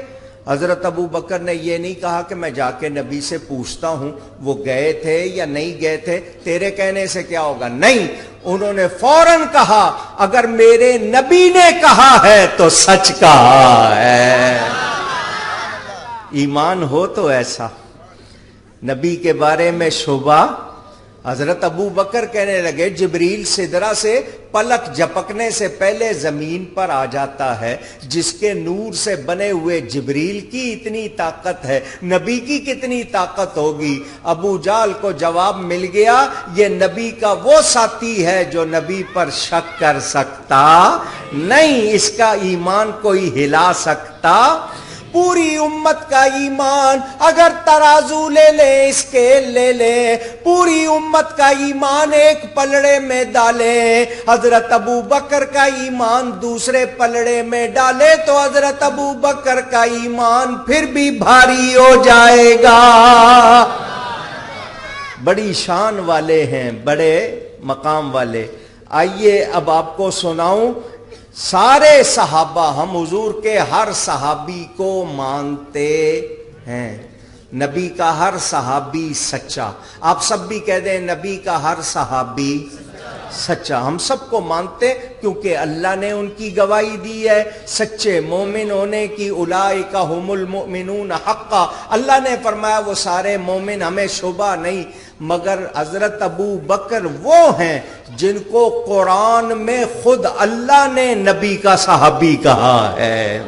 A: حضرت ابو بکر نے یہ نہیں کہا کہ میں جا کے نبی سے پوچھتا ہوں وہ گئے تھے یا نہیں گئے تھے، تیرے کہنے سے کیا ہوگا. نہیں، انہوں نے فوراً کہا اگر میرے نبی نے کہا ہے تو سچ کہا ہے. ایمان ہو تو ایسا. نبی کے بارے میں شبہ. حضرت ابو بکر کہنے لگے جبریل سدرہ سے پلک جھپکنے سے پہلے زمین پر آ جاتا ہے. جس کے نور سے بنے ہوئے جبریل کی اتنی طاقت ہے، نبی کی کتنی طاقت ہوگی؟ ابو جہل کو جواب مل گیا یہ نبی کا وہ ساتھی ہے جو نبی پر شک کر سکتا نہیں، اس کا ایمان کوئی ہلا سکتا. پوری امت کا ایمان اگر ترازو لے لے، اسکیل لے لے، پوری امت کا ایمان ایک پلڑے میں ڈالے، حضرت ابو بکر کا ایمان دوسرے پلڑے میں ڈالے تو حضرت ابو بکر کا ایمان پھر بھی بھاری ہو جائے گا. بڑی شان والے ہیں، بڑے مقام والے. آئیے اب آپ کو سناؤں. سارے صحابہ، ہم حضور کے ہر صحابی کو مانتے ہیں. نبی کا ہر صحابی سچا. آپ سب بھی کہہ دیں نبی کا ہر صحابی سچا. ہم سب کو مانتے کیونکہ اللہ نے ان کی گواہی دی ہے سچے مومن ہونے کی. اولئک ھم المؤمنون حقا. اللہ نے فرمایا وہ سارے مومن، ہمیں شبہ نہیں. مگر حضرت ابو بکر وہ ہیں جن کو قرآن میں خود اللہ نے نبی کا صحابی کہا ہے.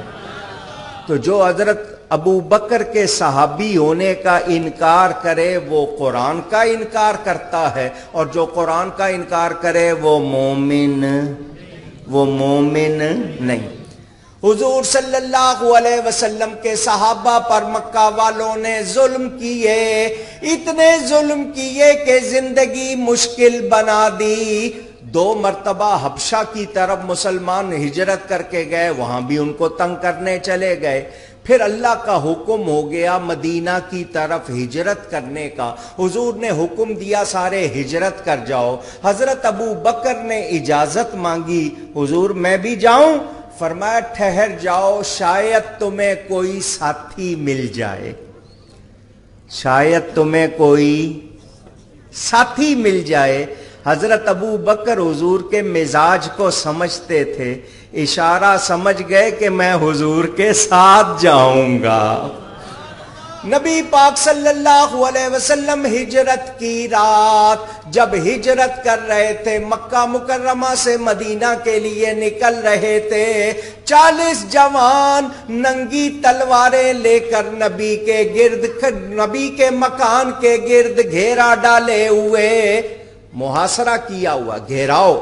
A: تو جو حضرت ابو بکر کے صحابی ہونے کا انکار کرے وہ قرآن کا انکار کرتا ہے، اور جو قرآن کا انکار کرے وہ مومن نہیں. حضور صلی اللہ علیہ وسلم کے صحابہ پر مکہ والوں نے ظلم کیے، اتنے ظلم کیے کہ زندگی مشکل بنا دی. 2 مرتبہ حبشہ کی طرف مسلمان ہجرت کر کے گئے، وہاں بھی ان کو تنگ کرنے چلے گئے. پھر اللہ کا حکم ہو گیا مدینہ کی طرف ہجرت کرنے کا. حضور نے حکم دیا سارے ہجرت کر جاؤ. حضرت ابو بکر نے اجازت مانگی، حضور میں بھی جاؤں؟ فرمایا ٹھہر جاؤ، شاید تمہیں کوئی ساتھی مل جائے، شاید تمہیں کوئی ساتھی مل جائے. حضرت ابو بکر حضور کے مزاج کو سمجھتے تھے، اشارہ سمجھ گئے کہ میں حضور کے ساتھ جاؤں گا. نبی پاک صلی اللہ علیہ وسلم ہجرت کی رات جب ہجرت کر رہے تھے، مکہ مکرمہ سے مدینہ کے لیے نکل رہے تھے، 40 جوان ننگی تلواریں لے کر نبی کے مکان کے گرد گھیرا ڈالے ہوئے، محاصرہ کیا ہوا، گھیراؤ،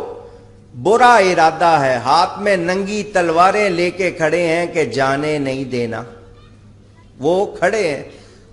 A: برا ارادہ ہے، ہاتھ میں ننگی تلواریں لے کے کھڑے ہیں کہ جانے نہیں دینا. وہ کھڑے ہیں.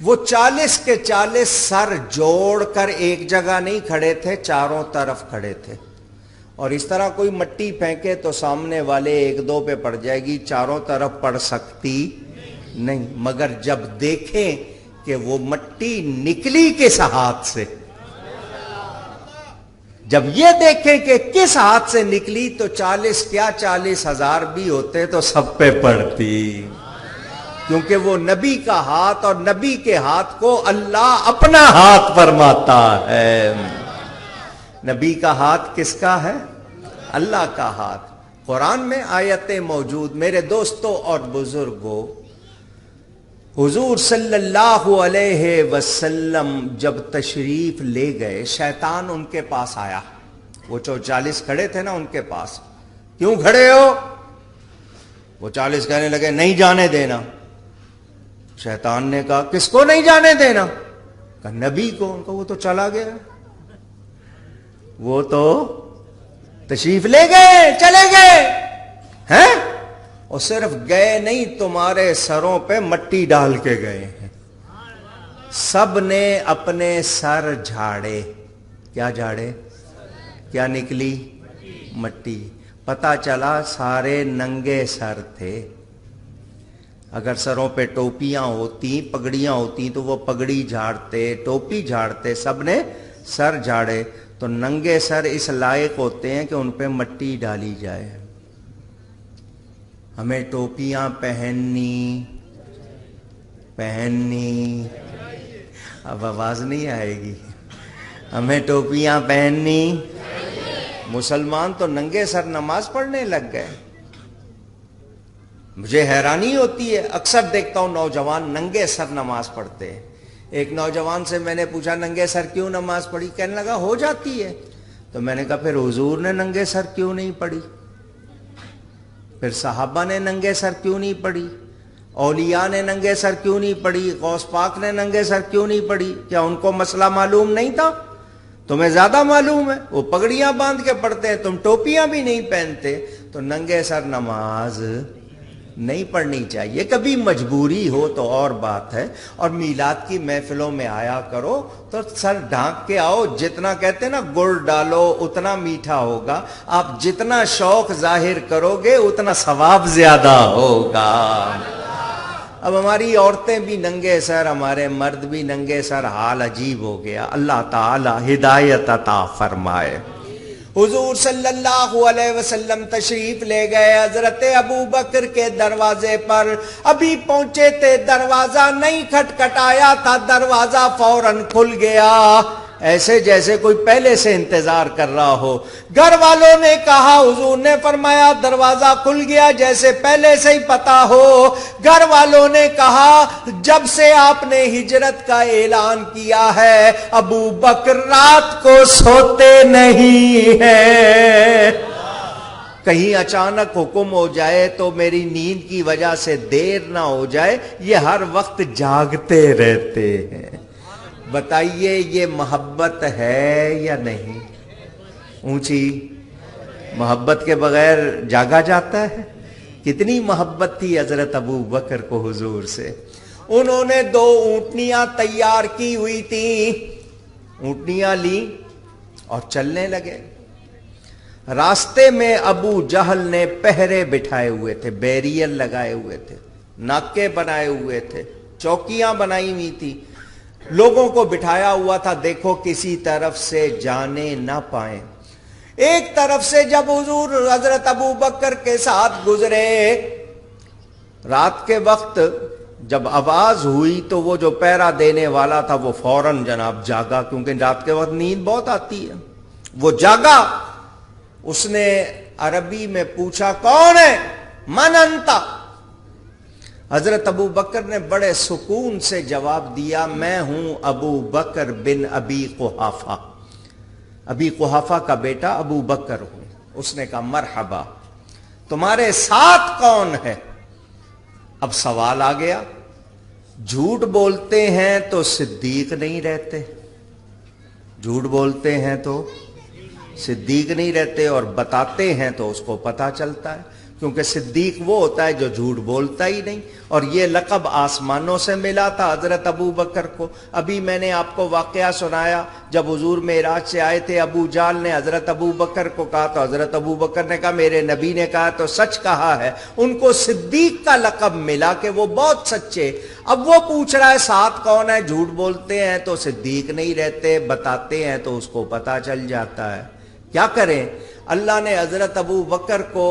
A: وہ 40 کے 40 سر جوڑ کر ایک جگہ نہیں کھڑے تھے، چاروں طرف کھڑے تھے. اور اس طرح کوئی مٹی پھینکے تو سامنے والے ایک دو پہ پڑ جائے گی، چاروں طرف پڑ سکتی نہیں. مگر جب دیکھیں کہ وہ مٹی نکلی کس ہاتھ سے، جب یہ دیکھیں کہ کس ہاتھ سے نکلی، تو 40 کیا 40,000 بھی ہوتے تو سب پہ پڑتی. کیونکہ وہ نبی کا ہاتھ، اور نبی کے ہاتھ کو اللہ اپنا ہاتھ فرماتا ہے. نبی کا ہاتھ کس کا ہے؟ اللہ کا ہاتھ. قرآن میں آیتیں موجود. میرے دوستوں اور بزرگوں، حضور صلی اللہ علیہ وسلم جب تشریف لے گئے، شیطان ان کے پاس آیا. وہ 40 کھڑے تھے نا ان کے پاس. کیوں کھڑے ہو؟ وہ 40 کہنے لگے نہیں جانے دینا. شیطان نے کہا کس کو نہیں جانے دینا؟ کہا نبی کو. ان کو وہ تو چلا گیا، وہ تو تشریف لے گئے، چلے گئے ہیں. اور صرف گئے نہیں، تمہارے سروں پہ مٹی ڈال کے گئے ہیں. سب نے اپنے سر جھاڑے. کیا جھاڑے؟ کیا نکلی؟ مٹی. پتا چلا سارے ننگے سر تھے. اگر سروں پہ ٹوپیاں ہوتی، پگڑیاں ہوتی تو وہ پگڑی جھاڑتے، ٹوپی جھاڑتے. سب نے سر جھاڑے. تو ننگے سر اس لائق ہوتے ہیں کہ ان پہ مٹی ڈالی جائے. ہمیں ٹوپیاں پہننی، اب آواز نہیں آئے گی. ہمیں ٹوپیاں پہننی. مسلمان تو ننگے سر نماز پڑھنے لگ گئے. مجھے حیرانی ہوتی ہے، اکثر دیکھتا ہوں نوجوان ننگے سر نماز پڑھتے ہیں. ایک نوجوان سے میں نے پوچھا ننگے سر کیوں نماز پڑھی؟ کہنے لگا ہو جاتی ہے. تو میں نے کہا پھر حضور نے ننگے سر کیوں نہیں پڑھی؟ پھر صحابہ نے ننگے سر کیوں نہیں پڑھی؟ اولیاء نے ننگے سر کیوں نہیں پڑھی؟ غوث پاک نے ننگے سر کیوں نہیں پڑھی؟ کیا ان کو مسئلہ معلوم نہیں تھا؟ تمہیں زیادہ معلوم ہے. وہ پگڑیاں باندھ کے پڑھتے ہیں، تم ٹوپیاں بھی نہیں پہنتے. تو ننگے سر نماز نہیں پڑھنی چاہیے. کبھی مجبوری ہو تو اور بات ہے. اور میلاد کی محفلوں میں آیا کرو تو سر ڈھانک کے آؤ. جتنا کہتے ہیں نا گڑ ڈالو اتنا میٹھا ہوگا. آپ جتنا شوق ظاہر کرو گے اتنا ثواب زیادہ ہوگا. اب ہماری عورتیں بھی ننگے سر، ہمارے مرد بھی ننگے سر. حال عجیب ہو گیا. اللہ تعالی ہدایت عطا فرمائے. حضور صلی اللہ علیہ وسلم تشریف لے گئے حضرت ابو بکر کے دروازے پر. ابھی پہنچے تھے، دروازہ نہیں کھٹکھٹایا تھا، دروازہ فوراً کھل گیا، ایسے جیسے کوئی پہلے سے انتظار کر رہا ہو. گھر والوں نے کہا، حضور نے فرمایا دروازہ کھل گیا جیسے پہلے سے ہی پتا ہو. گھر والوں نے کہا جب سے آپ نے ہجرت کا اعلان کیا ہے ابو بکر رات کو سوتے نہیں ہیں. کہیں اچانک حکم ہو جائے تو میری نیند کی وجہ سے دیر نہ ہو جائے. یہ ہر وقت جاگتے رہتے ہیں. بتائیے یہ محبت ہے یا نہیں؟ اونچی محبت کے بغیر جاگا جاتا ہے؟ کتنی محبت تھی حضرت ابو بکر کو حضور سے. انہوں نے 2 اونٹنیاں تیار کی ہوئی تھیں. اونٹنیاں لیں اور چلنے لگے. راستے میں ابو جہل نے پہرے بٹھائے ہوئے تھے، بیریئر لگائے ہوئے تھے، ناکے بنائے ہوئے تھے، چوکیاں بنائی ہوئی تھی، لوگوں کو بٹھایا ہوا تھا. دیکھو کسی طرف سے جانے نہ پائیں. ایک طرف سے جب حضور حضرت ابو بکر کے ساتھ گزرے، رات کے وقت جب آواز ہوئی تو وہ جو پہرا دینے والا تھا وہ فوراً جناب جاگا، کیونکہ رات کے وقت نیند بہت آتی ہے. وہ جاگا. اس نے عربی میں پوچھا کون ہے؟ من انت؟ حضرت ابو بکر نے بڑے سکون سے جواب دیا، میں ہوں ابو بکر بن ابی قحافہ، ابی قحافہ کا بیٹا ابو بکر ہوں. اس نے کہا مرحبا، تمہارے ساتھ کون ہے؟ اب سوال آ گیا. جھوٹ بولتے ہیں تو صدیق نہیں رہتے، جھوٹ بولتے ہیں تو صدیق نہیں رہتے، اور بتاتے ہیں تو اس کو پتا چلتا ہے. کیونکہ صدیق وہ ہوتا ہے جو جھوٹ بولتا ہی نہیں، اور یہ لقب آسمانوں سے ملا تھا حضرت ابو بکر کو۔ ابھی میں نے آپ کو واقعہ سنایا، جب حضور معراج سے آئے تھے، ابو جہل نے حضرت ابو بکر کو کہا تو حضرت ابو بکر نے کہا میرے نبی نے کہا تو سچ کہا ہے۔ ان کو صدیق کا لقب ملا کہ وہ بہت سچے۔ اب وہ پوچھ رہا ہے ساتھ کون ہے، جھوٹ بولتے ہیں تو صدیق نہیں رہتے، بتاتے ہیں تو اس کو پتا چل جاتا ہے۔ کیا کریں؟ اللہ نے حضرت ابو بکر کو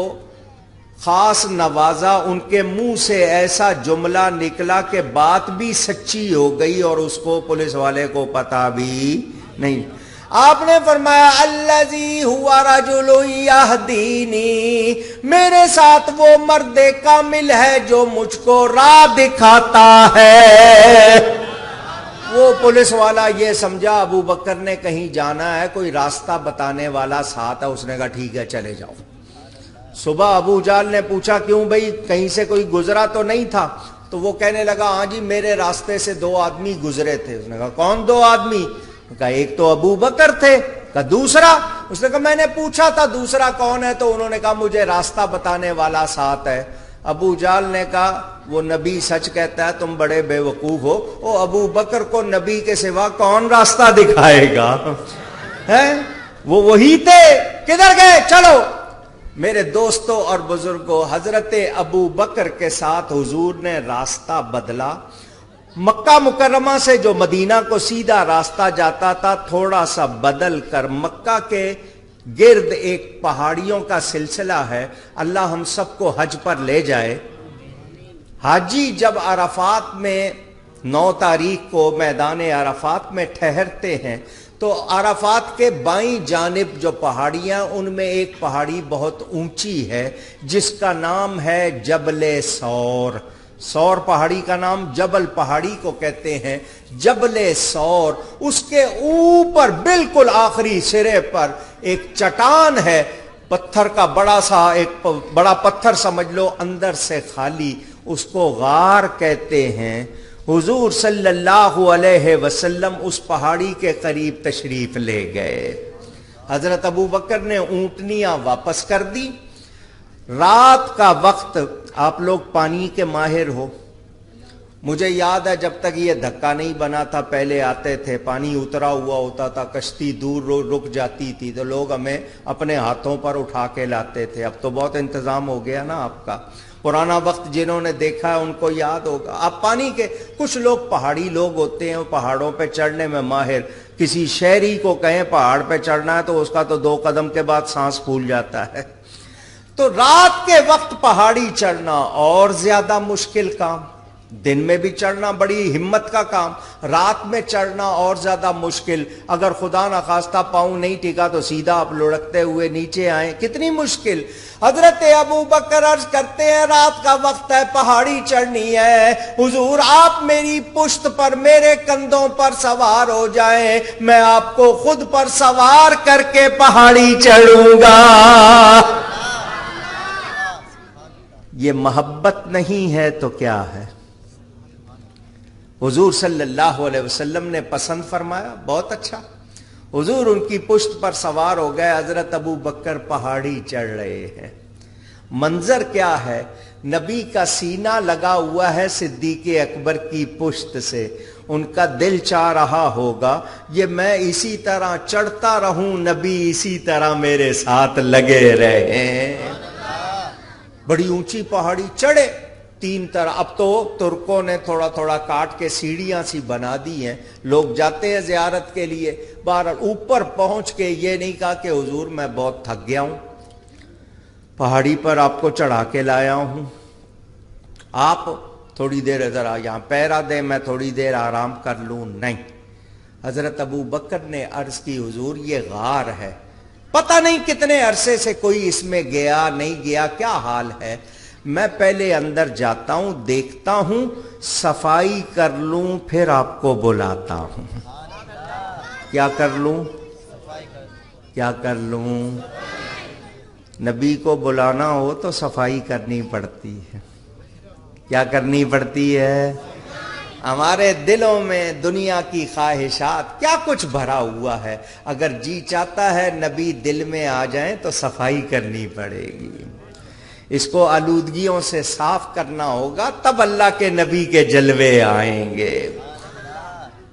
A: خاص نوازا، ان کے منہ سے ایسا جملہ نکلا کہ بات بھی سچی ہو گئی اور اس کو پولیس والے کو پتا بھی نہیں۔ آپ نے فرمایا الذی هو رجل یہدینی، میرے ساتھ وہ مرد کامل ہے جو مجھ کو راہ دکھاتا ہے۔ وہ پولیس والا یہ سمجھا ابو بکر نے کہیں جانا ہے، کوئی راستہ بتانے والا ساتھ ہے، اس نے کہا ٹھیک ہے چلے جاؤ۔ صبح ابو جہل نے پوچھا کیوں بھائی، کہیں سے کوئی گزرا تو نہیں تھا؟ تو وہ کہنے لگا ہاں جی میرے راستے سے 2 آدمی گزرے تھے۔ اس نے کہا کون 2 آدمی؟ کہا ایک تو ابو بکر تھے، کہا دوسرا؟ اس نے کہا میں نے پوچھا تھا دوسرا کون ہے، تو انہوں نے کہا مجھے راستہ بتانے والا ساتھ ہے۔ ابو جہل نے کہا وہ نبی سچ کہتا ہے، تم بڑے بے وقوف ہو، وہ ابو بکر کو نبی کے سوا کون راستہ دکھائے گا؟ وہ وہی تھے، کدھر گئے؟ چلو۔ میرے دوستوں اور بزرگوں، حضرت ابو بکر کے ساتھ حضور نے راستہ بدلا۔ مکہ مکرمہ سے جو مدینہ کو سیدھا راستہ جاتا تھا، تھوڑا سا بدل کر مکہ کے گرد ایک پہاڑیوں کا سلسلہ ہے۔ اللہ ہم سب کو حج پر لے جائے۔ حاجی جب عرفات میں 9 تاریخ کو میدان عرفات میں ٹھہرتے ہیں تو عرفات کے بائیں جانب جو پہاڑیاں، ان میں ایک پہاڑی بہت اونچی ہے جس کا نام ہے جبل سور۔ سور پہاڑی کا نام جبل پہاڑی کو کہتے ہیں، جبل سور۔ اس کے اوپر بالکل آخری سرے پر ایک چٹان ہے، پتھر کا ایک بڑا پتھر سمجھ لو، اندر سے خالی، اس کو غار کہتے ہیں۔ حضور صلی اللہ علیہ وسلم اس پہاڑی کے قریب تشریف لے گئے۔ حضرت ابو بکر نے اونٹنیاں واپس کر دی۔ رات کا وقت، آپ لوگ پانی کے ماہر ہو، مجھے یاد ہے جب تک یہ دھکا نہیں بنا تھا، پہلے آتے تھے، پانی اترا ہوا ہوتا تھا، کشتی دور رک جاتی تھی تو لوگ ہمیں اپنے ہاتھوں پر اٹھا کے لاتے تھے۔ اب تو بہت انتظام ہو گیا نا آپ کا۔ پرانا وقت جنہوں نے دیکھا ہے ان کو یاد ہوگا۔ اب پانی کے کچھ لوگ پہاڑی لوگ ہوتے ہیں، پہاڑوں پہ چڑھنے میں ماہر، کسی شہری کو کہیں پہاڑ پہ چڑھنا ہے تو اس کا تو 2 قدم کے بعد سانس پھول جاتا ہے۔ تو رات کے وقت پہاڑی چڑھنا اور زیادہ مشکل کام، دن میں بھی چڑھنا بڑی ہمت کا کام، رات میں چڑھنا اور زیادہ مشکل۔ اگر خدا نخواستہ پاؤں نہیں ٹھیکا تو سیدھا آپ لڑکتے ہوئے نیچے آئیں، کتنی مشکل۔ حضرت ابو بکر عرض کرتے ہیں رات کا وقت ہے، پہاڑی چڑھنی ہے، حضور آپ میری پشت پر، میرے کندھوں پر سوار ہو جائیں، میں آپ کو خود پر سوار کر کے پہاڑی چڑھوں گا۔ یہ محبت نہیں ہے تو کیا ہے؟ حضور صلی اللہ علیہ وسلم نے پسند فرمایا، بہت اچھا۔ حضور ان کی پشت پر سوار ہو گئے، حضرت ابو بکر پہاڑی چڑھ رہے ہیں۔ منظر کیا ہے؟ نبی کا سینہ لگا ہوا ہے صدیق اکبر کی پشت سے۔ ان کا دل چاہ رہا ہوگا یہ میں اسی طرح چڑھتا رہوں، نبی اسی طرح میرے ساتھ لگے رہے۔ بڑی اونچی پہاڑی چڑھے، 3 طرح۔ اب تو ترکوں نے تھوڑا تھوڑا کاٹ کے سیڑھیاں سی بنا دی ہیں، لوگ جاتے ہیں زیارت کے لیے۔ بہرحال اوپر پہنچ کے یہ نہیں کہا کہ حضور میں بہت تھک گیا ہوں، پہاڑی پر آپ کو چڑھا کے لایا ہوں، آپ تھوڑی دیر ذرا یہاں پیرا دیں، میں تھوڑی دیر آرام کر لوں۔ نہیں، حضرت ابو بکر نے عرض کی حضور یہ غار ہے، پتہ نہیں کتنے عرصے سے کوئی اس میں گیا نہیں گیا، کیا حال ہے، میں پہلے اندر جاتا ہوں، دیکھتا ہوں، صفائی کر لوں، پھر آپ کو بلاتا ہوں۔ کیا کر لوں؟ کیا کر لوں؟ نبی کو بلانا ہو تو صفائی کرنی پڑتی ہے۔ کیا کرنی پڑتی ہے؟ ہمارے دلوں میں دنیا کی خواہشات کیا کچھ بھرا ہوا ہے، اگر جی چاہتا ہے نبی دل میں آ جائیں تو صفائی کرنی پڑے گی۔ اس کو آلودگیوں سے صاف کرنا ہوگا، تب اللہ کے نبی کے جلوے آئیں گے۔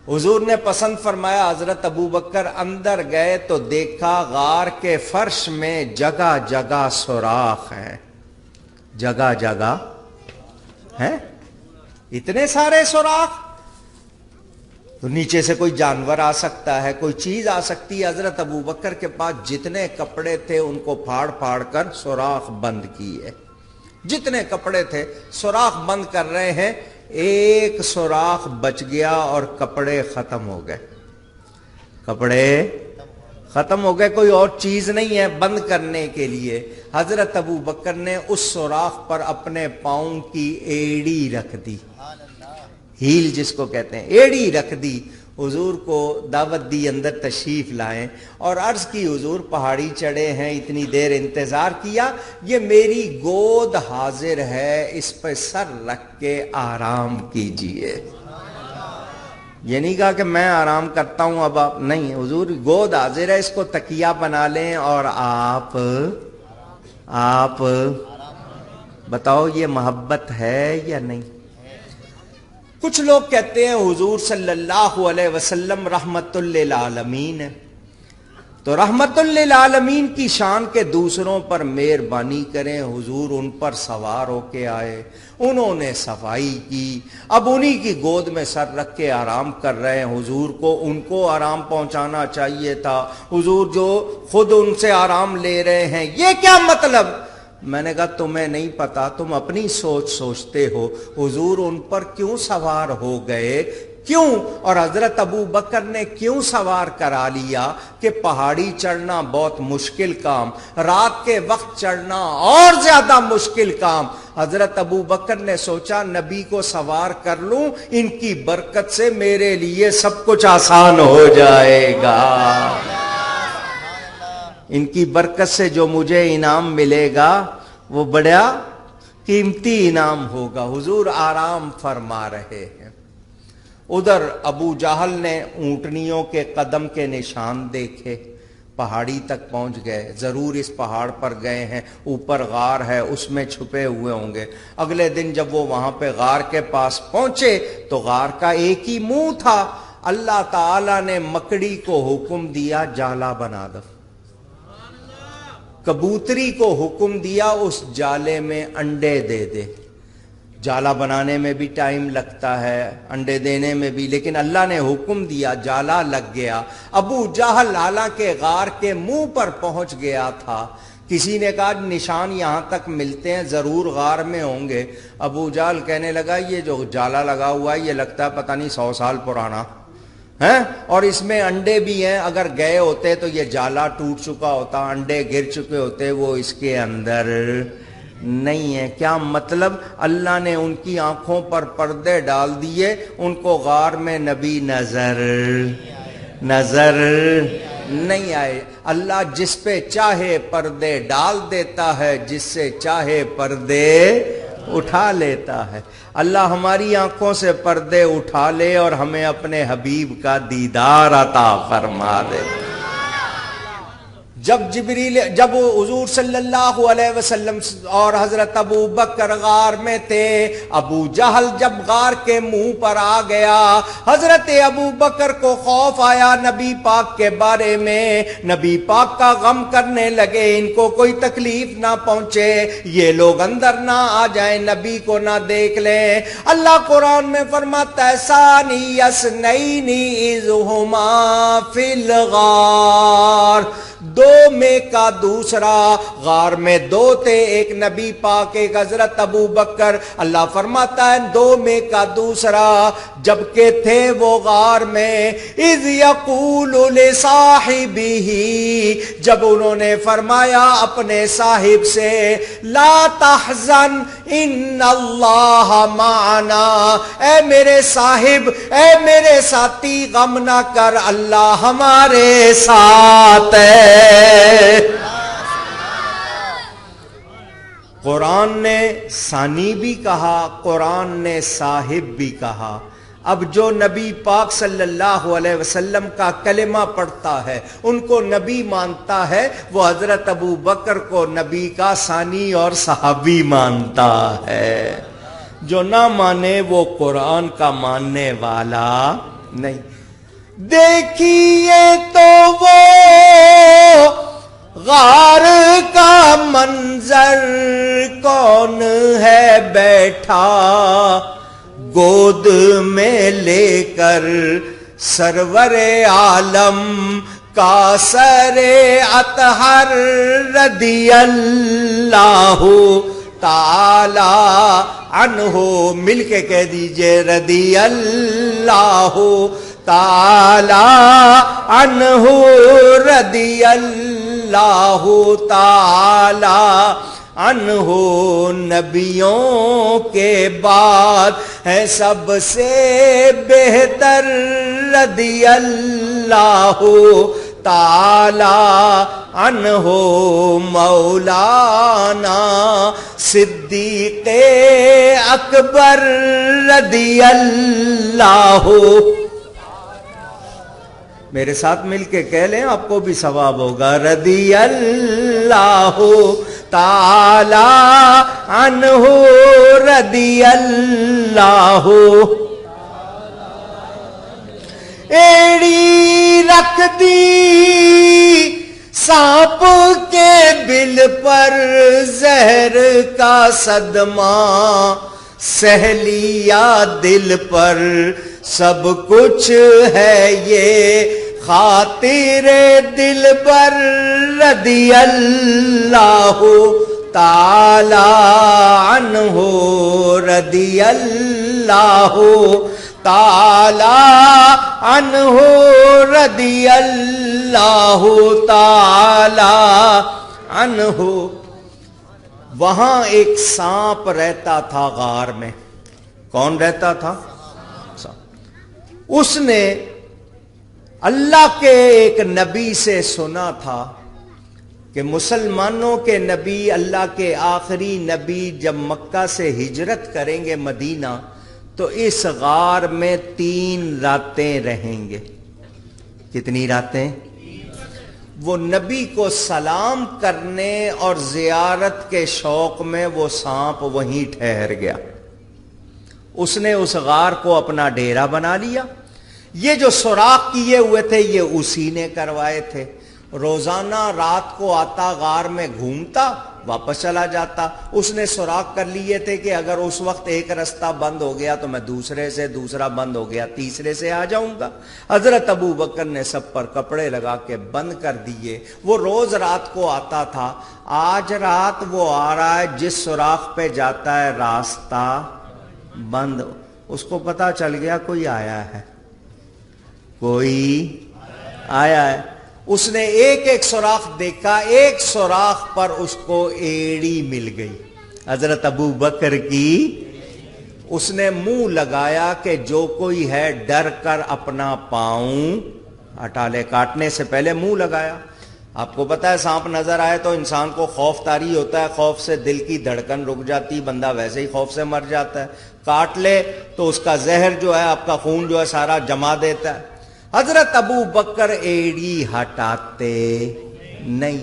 A: حضور نے پسند فرمایا، حضرت ابو بکر اندر گئے تو دیکھا غار کے فرش میں جگہ جگہ سوراخ ہیں، جگہ جگہ ہیں، اتنے سارے سوراخ، تو نیچے سے کوئی جانور آ سکتا ہے، کوئی چیز آ سکتی ہے۔ حضرت ابو بکر کے پاس جتنے کپڑے تھے ان کو پھاڑ پھاڑ کر سوراخ بند کیے، جتنے کپڑے تھے سوراخ بند کر رہے ہیں، ایک سوراخ بچ گیا اور کپڑے ختم ہو گئے، کپڑے ختم ہو گئے، کوئی اور چیز نہیں ہے بند کرنے کے لیے۔ حضرت ابو بکر نے اس سوراخ پر اپنے پاؤں کی ایڑی رکھ دی، ہیل جس کو کہتے ہیں، ایڑی رکھ دی۔ حضور کو دعوت دی اندر تشریف لائیں اور عرض کی حضور پہاڑی چڑھے ہیں، اتنی دیر انتظار کیا، یہ میری گود حاضر ہے، اس پہ سر رکھ کے آرام کیجئے۔ یہ نہیں کہا کہ میں آرام کرتا ہوں اب آپ، نہیں، حضور گود حاضر ہے، اس کو تکیہ بنا لیں اور آپ بتاؤ یہ محبت ہے یا نہیں؟ کچھ لوگ کہتے ہیں حضور صلی اللہ علیہ وسلم رحمت للعالمین ہے، تو رحمت للعالمین کی شان کے دوسروں پر مہربانی کریں۔ حضور ان پر سوار ہو کے آئے، انہوں نے صفائی کی، اب انہی کی گود میں سر رکھ کے آرام کر رہے ہیں۔ حضور کو ان کو آرام پہنچانا چاہیے تھا، حضور جو خود ان سے آرام لے رہے ہیں، یہ کیا مطلب؟ میں نے کہا تمہیں نہیں پتا، تم اپنی سوچ سوچتے ہو، حضور ان پر کیوں سوار ہو گئے، کیوں؟ اور حضرت ابو بکر نے کیوں سوار کرا لیا کہ پہاڑی چڑھنا بہت مشکل کام، رات کے وقت چڑھنا اور زیادہ مشکل کام۔ حضرت ابو بکر نے سوچا نبی کو سوار کر لوں، ان کی برکت سے میرے لیے سب کچھ آسان ہو جائے گا، ان کی برکت سے جو مجھے انعام ملے گا وہ بڑا قیمتی انعام ہوگا۔ حضور آرام فرما رہے ہیں، ادھر ابو جہل نے اونٹنیوں کے قدم کے نشان دیکھے، پہاڑی تک پہنچ گئے، ضرور اس پہاڑ پر گئے ہیں، اوپر غار ہے اس میں چھپے ہوئے ہوں گے۔ اگلے دن جب وہ وہاں پہ غار کے پاس پہنچے تو غار کا ایک ہی منہ تھا، اللہ تعالی نے مکڑی کو حکم دیا جالا بنا دو، کبوتری کو حکم دیا اس جالے میں انڈے دے دے۔ جالا بنانے میں بھی ٹائم لگتا ہے، انڈے دینے میں بھی، لیکن اللہ نے حکم دیا، جالا لگ گیا۔ ابو جہل حالانکہ غار کے منہ پر پہنچ گیا تھا، کسی نے کہا نشان یہاں تک ملتے ہیں، ضرور غار میں ہوں گے۔ ابو جہل کہنے لگا یہ جو جالا لگا ہوا ہے یہ لگتا ہے پتہ نہیں 100 سال پرانا ہے، اور اس میں انڈے بھی ہیں، اگر گئے ہوتے تو یہ جالا ٹوٹ چکا ہوتا، انڈے گر چکے ہوتے، وہ اس کے اندر نہیں ہے۔ کیا مطلب؟ اللہ نے ان کی آنکھوں پر پردے ڈال دیے، ان کو غار میں نبی نظر نہیں آئے۔ اللہ جس پہ چاہے پردے ڈال دیتا ہے، جس سے چاہے پردے اٹھا لیتا ہے۔ اللہ ہماری آنکھوں سے پردے اٹھا لے اور ہمیں اپنے حبیب کا دیدار عطا فرما دے۔ جب حضور صلی اللہ علیہ وسلم اور حضرت ابو بکر غار میں تھے، ابو جہل جب غار کے منہ پر آ گیا، حضرت ابو بکر کو خوف آیا نبی پاک کے بارے میں، نبی پاک کا غم کرنے لگے، ان کو کوئی تکلیف نہ پہنچے، یہ لوگ اندر نہ آ جائیں، نبی کو نہ دیکھ لیں۔ اللہ قرآن میں فرماتا ہے ثانی اثنین اذ ہما فی الغار، دو میں کا دوسرا، غار میں دو تھے، ایک نبی پاک ایک حضرت ابو بکر۔ اللہ فرماتا ہے دو میں کا دوسرا جبکہ تھے وہ غار میں، اذ یقول لصاحبہ، جب انہوں نے فرمایا اپنے صاحب سے، لا تحزن ان اللہ معنا، اے میرے صاحب، اے میرے ساتھی، غم نہ کر، اللہ ہمارے ساتھ ہے۔ قرآن نے ثانی بھی کہا، قرآن نے صاحب بھی کہا۔ اب جو نبی پاک صلی اللہ علیہ وسلم کا کلمہ پڑھتا ہے، ان کو نبی مانتا ہے، وہ حضرت ابو بکر کو نبی کا ثانی اور صحابی مانتا ہے۔ جو نہ مانے وہ قرآن کا ماننے والا نہیں۔ دیکھیے تو وہ غار کا منظر، کون ہے بیٹھا گود میں لے کر سرور عالم کا سر اطہر رضی اللہ تعالی عنہ، مل کے کہہ دیجئے رضی اللہ تعالی عنہ، رضی اللہ تعالی عنہ، نبیوں کے بعد ہے سب سے بہتر رضی اللہ تعالی عنہ، مولانا صدیق اکبر رضی اللہ۔ میرے ساتھ مل کے کہہ لیں، آپ کو بھی ثواب ہوگا، رضی اللہ تعالی عنہ، رضی اللہ۔ ایڑی رکھ دی سانپ کے بل پر، زہر کا صدمہ سہ لیا دل پر، سب کچھ ہے یہ خاطر دل پر رضی اللہ تعالی عنہ، رضی اللہ تعالی عنہ، رضی اللہ تعالی عنہ۔ وہاں ایک سانپ رہتا تھا غار میں۔ کون رہتا تھا؟ اس نے اللہ کے ایک نبی سے سنا تھا کہ مسلمانوں کے نبی، اللہ کے آخری نبی جب مکہ سے ہجرت کریں گے مدینہ تو اس غار میں 3 راتیں رہیں گے۔ کتنی راتیں؟ وہ نبی کو سلام کرنے اور زیارت کے شوق میں وہ سانپ وہیں ٹھہر گیا۔ اس نے اس غار کو اپنا ڈیرا بنا لیا۔ یہ جو سوراخ کیے ہوئے تھے یہ اسی نے کروائے تھے۔ روزانہ رات کو آتا، غار میں گھومتا، واپس چلا جاتا۔ اس نے سوراخ کر لیے تھے کہ اگر اس وقت ایک رستہ بند ہو گیا تو میں دوسرے سے، دوسرا بند ہو گیا تیسرے سے آ جاؤں گا۔ حضرت ابو بکر نے سب پر کپڑے لگا کے بند کر دیے۔ وہ روز رات کو آتا تھا۔ آج رات وہ آ رہا ہے، جس سوراخ پہ جاتا ہے راستہ بند۔ اس کو پتا چل گیا کوئی آیا ہے، کوئی آیا ہے۔ اس نے ایک ایک سوراخ دیکھا، ایک سوراخ پر اس کو ایڑی مل گئی، حضرت ابو بکر کی۔ اس نے منہ لگایا کہ جو کوئی ہے ڈر کر اپنا پاؤں ہٹا لے۔ کاٹنے سے پہلے منہ لگایا۔ آپ کو پتا ہے سانپ نظر آئے تو انسان کو خوف طاری ہوتا ہے، خوف سے دل کی دھڑکن رک جاتی، بندہ ویسے ہی خوف سے مر جاتا ہے۔ کاٹ لے تو اس کا زہر جو ہے، آپ کا خون جو ہے سارا جما دیتا ہے۔ حضرت ابو بکر ایڑی ہٹاتے نہیں۔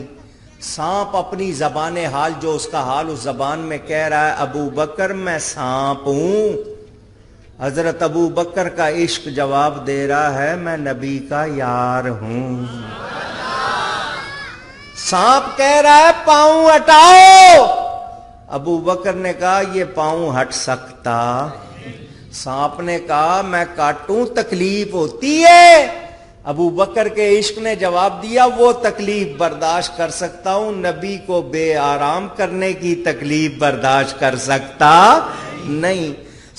A: سانپ اپنی زبان حال، جو اس کا حال اس زبان میں کہہ رہا ہے، ابو بکر میں سانپ ہوں۔ حضرت ابو بکر کا عشق جواب دے رہا ہے، میں نبی کا یار ہوں۔ سانپ کہہ رہا ہے پاؤں ہٹاؤ۔ ابو بکر نے کہا یہ پاؤں ہٹ سکتا؟ سانپ نے کہا میں کاٹوں تکلیف ہوتی ہے۔ ابو بکر کے عشق نے جواب دیا وہ تکلیف برداشت کر سکتا ہوں، نبی کو بے آرام کرنے کی تکلیف برداشت کر سکتا نہیں۔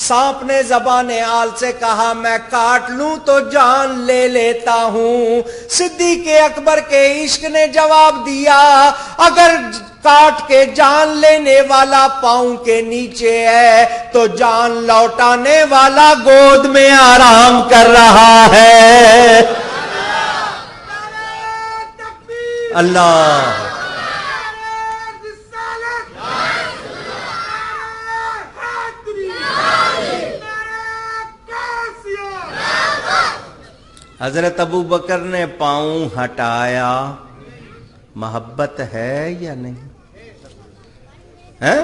A: سانپ نے زبان آل سے کہا میں کاٹ لوں تو جان لے لیتا ہوں۔ صدیق اکبر کے عشق نے جواب دیا اگر کاٹ کے جان لینے والا پاؤں کے نیچے ہے تو جان لوٹانے والا گود میں آرام کر رہا ہے۔ اللہ حضرت ابو بکر نے پاؤں ہٹایا، محبت ہے یا نہیں ہے؟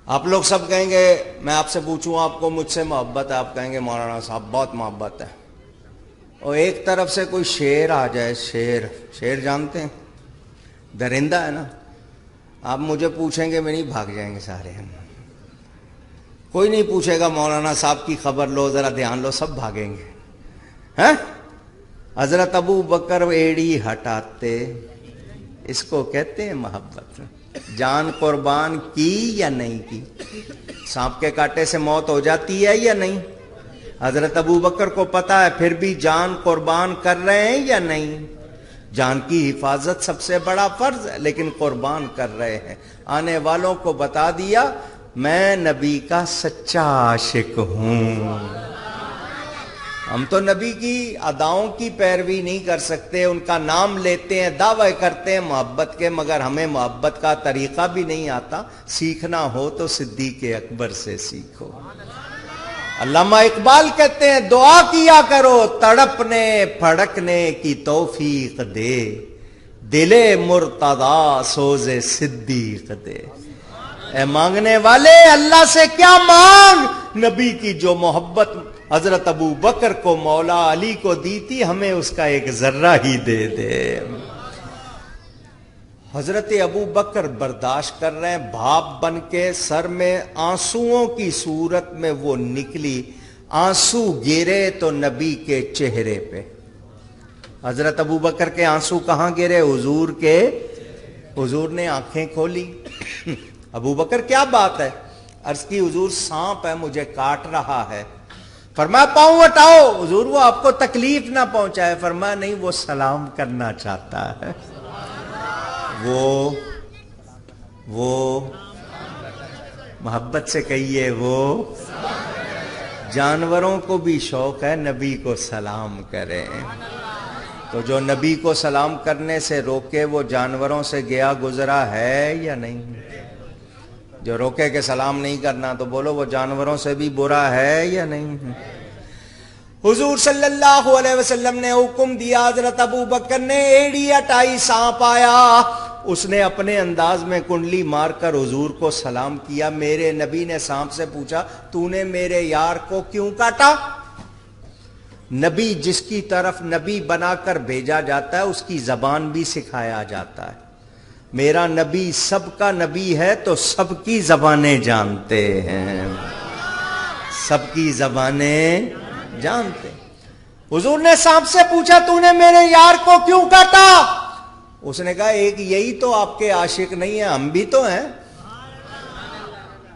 A: آپ لوگ سب کہیں گے، میں آپ سے پوچھوں آپ کو مجھ سے محبت ہے، آپ کہیں گے مولانا صاحب بہت محبت ہے، اور ایک طرف سے کوئی شیر آ جائے، شیر جانتے ہیں درندہ ہے نا، آپ مجھے پوچھیں گے میں نہیں، بھاگ جائیں گے سارے، کوئی نہیں پوچھے گا مولانا صاحب کی خبر لو ذرا دھیان لو، سب بھاگیں گے ہیں؟ حضرت ابو بکر ایڑی ہٹاتے، اس کو کہتے ہیں محبت۔ جان قربان کی یا نہیں کی؟ سانپ کے کاٹے سے موت ہو جاتی ہے یا نہیں؟ حضرت ابو بکر کو پتا ہے، پھر بھی جان قربان کر رہے ہیں یا نہیں؟ جان کی حفاظت سب سے بڑا فرض ہے، لیکن قربان کر رہے ہیں۔ آنے والوں کو بتا دیا میں نبی کا سچا عاشق ہوں۔ ہم تو نبی کی اداؤں کی پیروی نہیں کر سکتے، ان کا نام لیتے ہیں، دعوے کرتے ہیں محبت کے، مگر ہمیں محبت کا طریقہ بھی نہیں آتا۔ سیکھنا ہو تو صدیق اکبر سے سیکھو۔ علامہ اقبال کہتے ہیں دعا کیا کرو تڑپنے پھڑکنے کی توفیق دے، دل مرتضی سوز صدیق دے۔ اے مانگنے والے اللہ سے کیا مانگ، نبی کی جو محبت حضرت ابو بکر کو مولا علی کو دی تھی، ہمیں اس کا ایک ذرہ ہی دے دے۔ حضرت ابو بکر برداشت کر رہے ہیں، بھاپ بن کے سر میں آنسوؤں کی صورت میں وہ نکلی، آنسو گرے تو نبی کے چہرے پہ۔ حضرت ابو بکر کے آنسو کہاں گرے؟ حضور کے، حضور نے آنکھیں کھولی۔ ابو بکر کیا بات ہے؟ عرض کی حضور سانپ ہے مجھے کاٹ رہا ہے۔ فرمایا پاؤں ہٹاؤ۔ حضور وہ آپ کو تکلیف نہ پہنچائے۔ فرمایا نہیں، وہ سلام کرنا چاہتا ہے۔ وہ محبت سے کہیے، وہ جانوروں کو بھی شوق ہے نبی کو سلام کریں، تو جو نبی کو سلام کرنے سے روکے وہ جانوروں سے گیا گزرا ہے یا نہیں؟ جو روکے کہ سلام نہیں کرنا تو بولو وہ جانوروں سے بھی برا ہے یا نہیں؟ حضور صلی اللہ علیہ وسلم نے حکم دیا، حضرت ابو بکر نے ایڑی ہٹائی، سانپ آیا، اس نے اپنے انداز میں کنڈلی مار کر حضور کو سلام کیا۔ میرے نبی نے سانپ سے پوچھا تو نے میرے یار کو کیوں کاٹا؟ نبی جس کی طرف نبی بنا کر بھیجا جاتا ہے اس کی زبان بھی سکھایا جاتا ہے۔ میرا نبی سب کا نبی ہے تو سب کی زبانیں جانتے ہیں، سب کی زبانیں جانتے۔ حضور نے سانپ سے پوچھا تو نے میرے یار کو کیوں کاٹا؟ اس نے کہا ایک یہی تو آپ کے عاشق نہیں ہیں، ہم بھی تو ہیں۔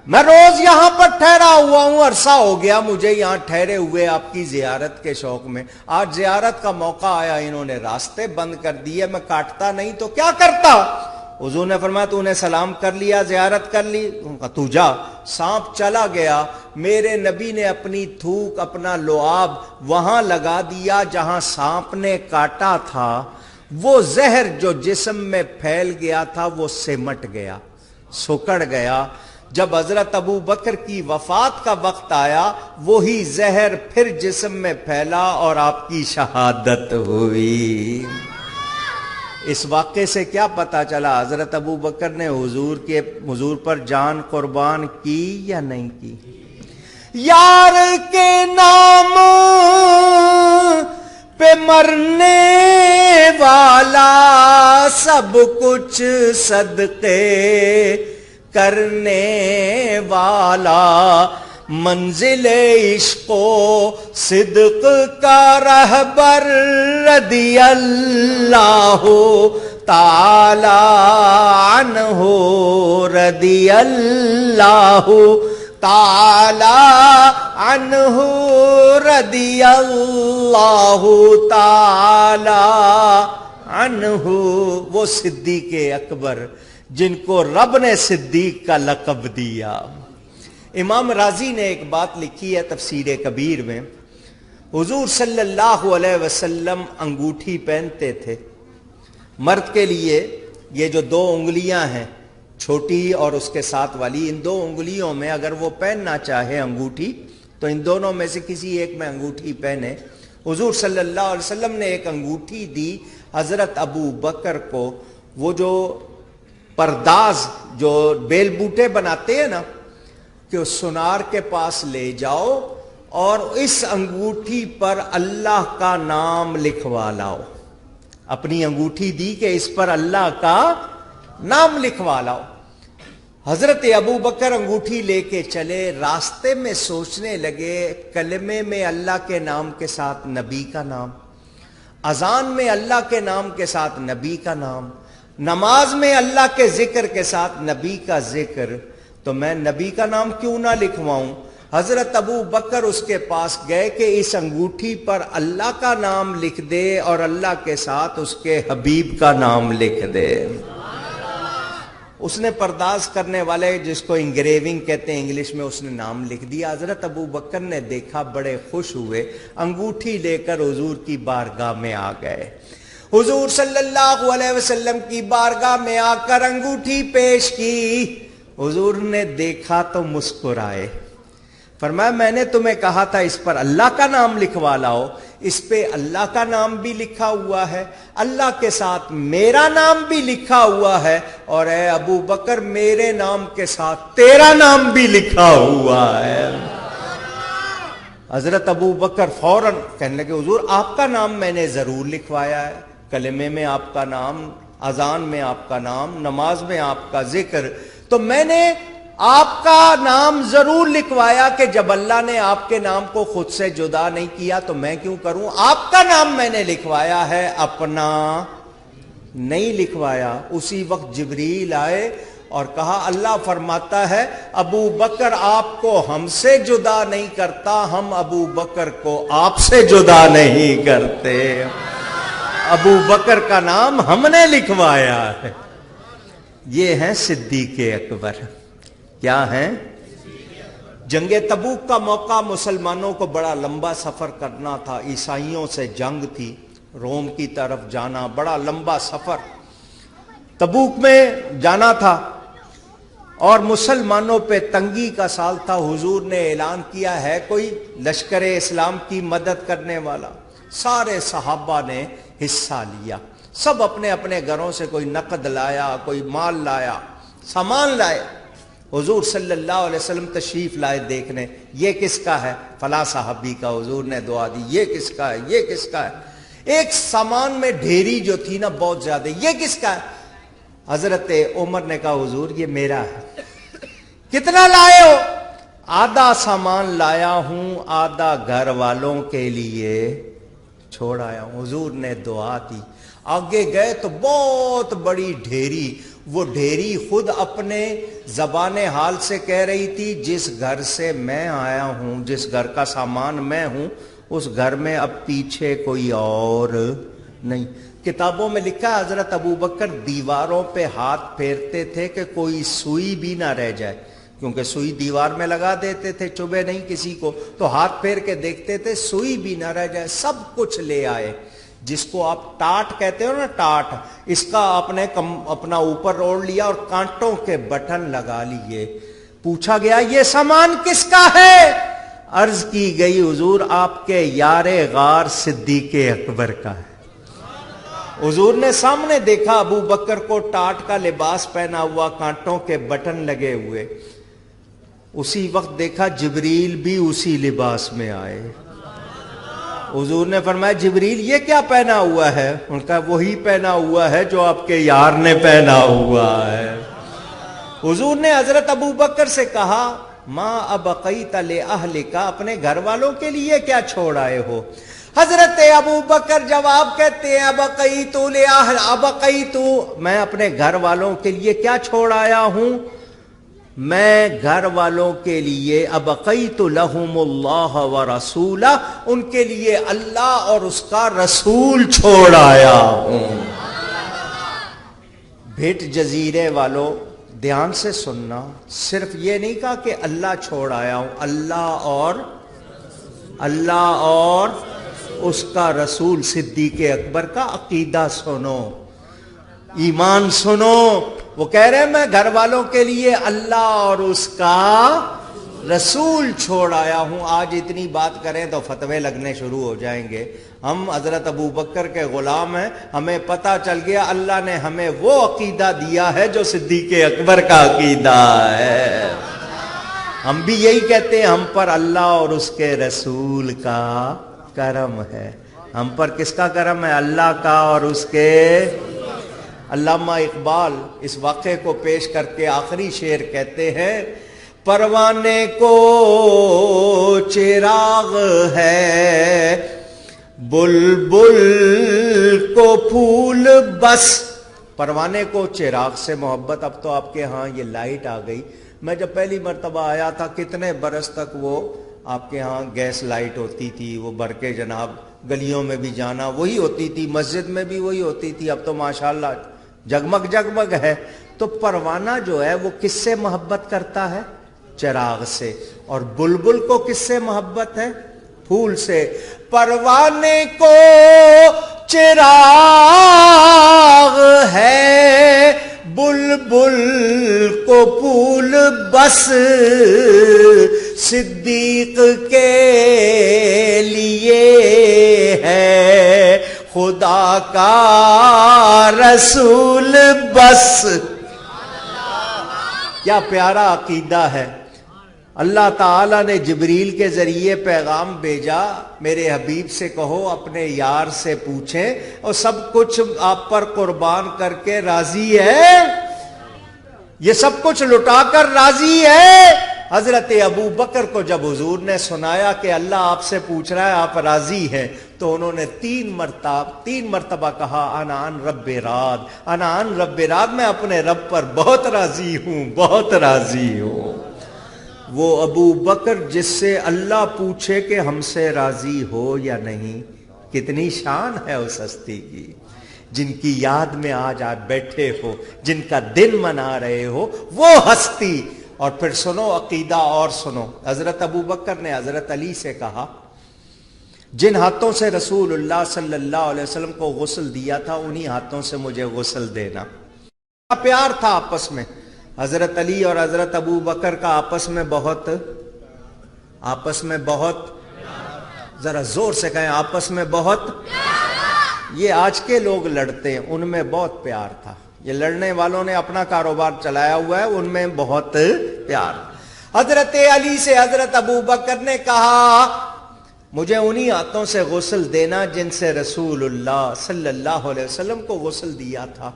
A: میں روز یہاں پر ٹھہرا ہوا ہوں، عرصہ ہو گیا مجھے یہاں ٹھہرے ہوئے آپ کی زیارت کے شوق میں۔ آج زیارت کا موقع آیا، انہوں نے راستے بند کر دیے، میں کاٹتا نہیں تو کیا کرتا؟ حضور نے فرمایا تو نے سلام کر لیا، زیارت کر لی، تو جا۔ سانپ چلا گیا، میرے نبی نے اپنی تھوک، اپنا لعاب وہاں لگا دیا جہاں سانپ نے کاٹا تھا۔ وہ زہر جو جسم میں پھیل گیا تھا وہ سمٹ گیا، سکڑ گیا۔ جب حضرت ابو بکر کی وفات کا وقت آیا وہی زہر پھر جسم میں پھیلا اور آپ کی شہادت ہوئی۔ اس واقعے سے کیا پتا چلا؟ حضرت ابو بکر نے حضور پر جان قربان کی یا نہیں کی؟ یار کے نام پہ مرنے والا سب کچھ صدقے کرنے والا، منزل عشق و صدق کا رہبر رضی اللہ تعالی عنہ، رضی اللہ تعالی عنہ، رضی اللہ تعالی عنہ۔ وہ صدیق اکبر جن کو رب نے صدیق کا لقب دیا۔ امام رازی نے ایک بات لکھی ہے تفسیر کبیر میں، حضور صلی اللہ علیہ وسلم انگوٹھی پہنتے تھے مرد کے لیے۔ یہ جو دو انگلیاں ہیں، چھوٹی اور اس کے ساتھ والی، ان دو انگلیوں میں اگر وہ پہننا چاہے انگوٹھی تو ان دونوں میں سے کسی ایک میں انگوٹھی پہنے۔ حضور صلی اللہ علیہ وسلم نے ایک انگوٹھی دی حضرت ابو بکر کو، وہ جو پرداز جو بیل بوٹے بناتے ہیں نا، کہ اس سونار کے پاس لے جاؤ اور اس انگوٹھی پر اللہ کا نام لکھوا لاؤ. اپنی انگوٹھی دی کہ اس پر اللہ کا نام لکھوا لاؤ. حضرت ابو بکر انگوٹھی لے کے چلے، راستے میں سوچنے لگے کلمے میں اللہ کے نام کے ساتھ نبی کا نام، اذان میں اللہ کے نام کے ساتھ نبی کا نام، نماز میں اللہ کے ذکر کے ساتھ نبی کا ذکر، تو میں نبی کا نام کیوں نہ لکھواؤں. حضرت ابو بکر اس کے پاس گئے کہ اس انگوٹھی پر اللہ کا نام لکھ دے اور اللہ کے ساتھ اس کے حبیب کا نام لکھ دے. اس نے پرداز کرنے والے، جس کو انگریونگ کہتے ہیں انگلش میں، اس نے نام لکھ دیا. حضرت ابو بکر نے دیکھا، بڑے خوش ہوئے، انگوٹھی لے کر حضور کی بارگاہ میں آ گئے. حضور صلی اللہ علیہ وسلم کی بارگاہ میں آ کر انگوٹھی پیش کی. حضور نے دیکھا تو مسکرائے، فرمایا میں نے تمہیں کہا تھا اس پر اللہ کا نام لکھوا لاؤ. اس پہ اللہ کا نام بھی لکھا ہوا ہے، اللہ کے ساتھ میرا نام بھی لکھا ہوا ہے، اور اے ابو بکر میرے نام کے ساتھ تیرا نام بھی لکھا ہوا ہے. حضرت ابو بکر فوراً کہنے لگے حضور آپ کا نام میں نے ضرور لکھوایا ہے، کلمے میں آپ کا نام، اذان میں آپ کا نام، نماز میں آپ کا ذکر، تو میں نے آپ کا نام ضرور لکھوایا کہ جب اللہ نے آپ کے نام کو خود سے جدا نہیں کیا تو میں کیوں کروں. آپ کا نام میں نے لکھوایا ہے، اپنا نہیں لکھوایا. اسی وقت جبریل آئے اور کہا اللہ فرماتا ہے ابو بکر آپ کو ہم سے جدا نہیں کرتا، ہم ابو بکر کو آپ سے جدا نہیں کرتے. ابو بکر کا نام ہم نے لکھوایا ہے. یہ ہیں صدیق اکبر. کیا ہیں؟ جنگ تبوک کا موقع، مسلمانوں کو بڑا لمبا سفر کرنا تھا، عیسائیوں سے جنگ تھی، روم کی طرف جانا، بڑا لمبا سفر تبوک میں جانا تھا، اور مسلمانوں پہ تنگی کا سال تھا. حضور نے اعلان کیا ہے کوئی لشکر اسلام کی مدد کرنے والا. سارے صحابہ نے حصہ لیا، سب اپنے اپنے گھروں سے کوئی نقد لایا، کوئی مال لایا، سامان لائے. حضور صلی اللہ علیہ وسلم تشریف لائے دیکھنے، یہ کس کا ہے؟ فلاں صحابی کا. حضور نے دعا دی، یہ کس کا ہے؟ یہ کس کا ہے؟ ایک سامان میں ڈھیری جو تھی نا بہت زیادہ، یہ کس کا ہے؟ حضرت عمر نے کہا حضور یہ میرا ہے. کتنا لائے ہو؟ آدھا سامان لایا ہوں، آدھا گھر والوں کے لیے چھوڑ آیا ہوں. حضور نے دعا دی. آگے گئے تو بہت بڑی ڈھیری، وہ ڈھیری خود اپنے زبان حال سے کہہ رہی تھی جس گھر سے میں آیا ہوں، جس گھر کا سامان میں ہوں، اس گھر میں اب پیچھے کوئی اور نہیں. کتابوں میں لکھا ہے حضرت ابو بکر دیواروں پہ ہاتھ پھیرتے تھے کہ کوئی سوئی بھی نہ رہ جائے، کیونکہ سوئی دیوار میں لگا دیتے تھے، چبھے نہیں کسی کو، تو ہاتھ پھیر کے دیکھتے تھے سوئی بھی نہ رہ جائے. سب کچھ لے آئے. جس کو آپ ٹاٹ کہتے ہو نا، ٹاٹ، اس کا آپ نے اپنا اوپر اوڑھ لیا اور کانٹوں کے بٹن لگا لیے. پوچھا گیا یہ سامان کس کا ہے؟ عرض کی گئی حضور آپ کے یار غار صدیق اکبر کا ہے. حضور نے سامنے دیکھا ابو بکر کو ٹاٹ کا لباس پہنا ہوا، کانٹوں کے بٹن لگے ہوئے. اسی وقت دیکھا جبریل بھی اسی لباس میں آئے. حضور نے فرمایا جبریل یہ کیا پہنا ہوا ہے؟ ان کا وہی پہنا ہوا ہے جو آپ کے یار نے پہنا ہوا ہے. حضور نے حضرت ابو بکر سے کہا ما ابقیت لأہلک، اپنے گھر والوں کے لیے کیا چھوڑ آئے ہو؟ حضرت ابو بکر جواب کہتے ہیں ابقیت لأہل، ابقیت، میں اپنے گھر والوں کے لیے کیا چھوڑ آیا ہوں؟ میں گھر والوں کے لیے ابقیت لہم اللہ ورسولہ، ان کے لیے اللہ اور اس کا رسول چھوڑ آیا ہوں. بھیٹ جزیرے والوں دھیان سے سننا، صرف یہ نہیں کہا کہ اللہ چھوڑ آیا ہوں، اللہ اور اس کا رسول. صدیق اکبر کا عقیدہ سنو، ایمان سنو. وہ کہہ رہے ہیں میں گھر والوں کے لیے اللہ اور اس کا رسول چھوڑ آیا ہوں. آج اتنی بات کریں تو فتوے لگنے شروع ہو جائیں گے. ہم حضرت ابو بکر کے غلام ہیں, ہمیں پتہ چل گیا اللہ نے ہمیں وہ عقیدہ دیا ہے جو صدیق اکبر کا عقیدہ ہے. ہم بھی یہی کہتے ہیں, ہم پر اللہ اور اس کے رسول کا کرم ہے. ہم پر کس کا کرم ہے؟ اللہ کا اور اس کے. علامہ اقبال اس واقعے کو پیش کر کے آخری شعر کہتے ہیں, پروانے کو چراغ ہے بلبل کو پھول بس. پروانے کو چراغ سے محبت. اب تو آپ کے ہاں یہ لائٹ آ گئی. میں جب پہلی مرتبہ آیا تھا کتنے برس تک وہ آپ کے ہاں گیس لائٹ ہوتی تھی, وہ بھر کے جناب گلیوں میں بھی جانا وہی ہوتی تھی, مسجد میں بھی وہی ہوتی تھی. اب تو ماشاءاللہ جگمگ جگمگ ہے. تو پروانہ جو ہے وہ کس سے محبت کرتا ہے؟ چراغ سے. اور بلبل کو کس سے محبت ہے؟ پھول سے. پروانے کو چراغ ہے بلبل کو پھول بس, صدیق کے لیے ہے خدا کا رسول بس. کیا پیارا عقیدہ ہے. اللہ تعالیٰ نے جبریل کے ذریعے پیغام بھیجا, میرے حبیب سے کہو اپنے یار سے پوچھیں, اور سب کچھ آپ پر قربان کر کے راضی ہے, یہ سب کچھ لٹا کر راضی ہے. حضرت ابو بکر کو جب حضور نے سنایا کہ اللہ آپ سے پوچھ رہا ہے آپ راضی ہیں, تو انہوں نے تین مرتبہ کہا انا عن رب راد, انا عن رب راد, میں اپنے رب پر بہت راضی ہوں, بہت راضی ہوں. وہ ابو بکر جس سے اللہ پوچھے کہ ہم سے راضی ہو یا نہیں, کتنی شان ہے اس ہستی کی, جن کی یاد میں آج آپ بیٹھے ہو, جن کا دن منا رہے ہو, وہ ہستی. اور پھر سنو عقیدہ اور سنو. حضرت ابو بکر نے حضرت علی سے کہا, جن ہاتھوں سے رسول اللہ صلی اللہ علیہ وسلم کو غسل دیا تھا انہی ہاتھوں سے مجھے غسل دینا. پیار تھا آپس میں. حضرت علی اور حضرت ابو بکر کا آپس میں بہت ذرا زور سے کہیں, آپس میں بہت. یہ آج کے لوگ لڑتے ہیں, ان میں بہت پیار تھا. یہ لڑنے والوں نے اپنا کاروبار چلایا ہوا ہے, ان میں بہت پیار. حضرت علی سے حضرت ابو بکر نے کہا مجھے انہی ہاتھوں سے غسل دینا جن سے رسول اللہ صلی اللہ علیہ وسلم کو غسل دیا تھا.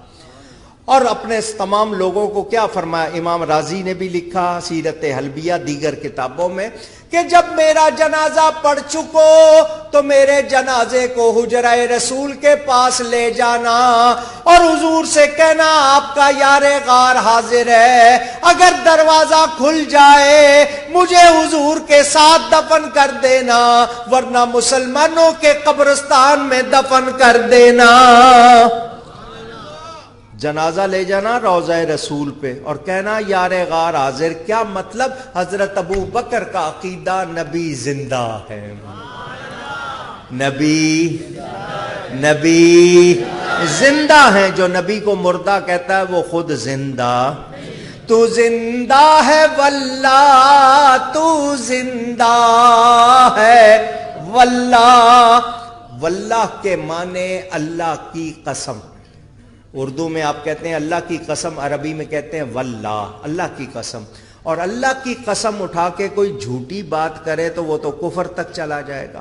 A: اور اپنے تمام لوگوں کو کیا فرمایا؟ امام رازی نے بھی لکھا سیرت حلبیہ دیگر کتابوں میں کہ جب میرا جنازہ پڑھ چکو تو میرے جنازے کو حجرہ رسول کے پاس لے جانا اور حضور سے کہنا آپ کا یار غار حاضر ہے, اگر دروازہ کھل جائے مجھے حضور کے ساتھ دفن کر دینا, ورنہ مسلمانوں کے قبرستان میں دفن کر دینا. جنازہ لے جانا روضہ رسول پہ اور کہنا یار غار حاضر. کیا مطلب؟ حضرت ابو بکر کا عقیدہ نبی زندہ ہے, نبی زندہ ہے. جو نبی کو مردہ کہتا ہے وہ خود زندہ. تو زندہ ہے واللہ, تو زندہ ہے واللہ. واللہ کے معنی اللہ کی قسم. اردو میں آپ کہتے ہیں اللہ کی قسم, عربی میں کہتے ہیں واللہ, اللہ کی قسم. اور اللہ کی قسم اٹھا کے کوئی جھوٹی بات کرے تو وہ تو کفر تک چلا جائے گا.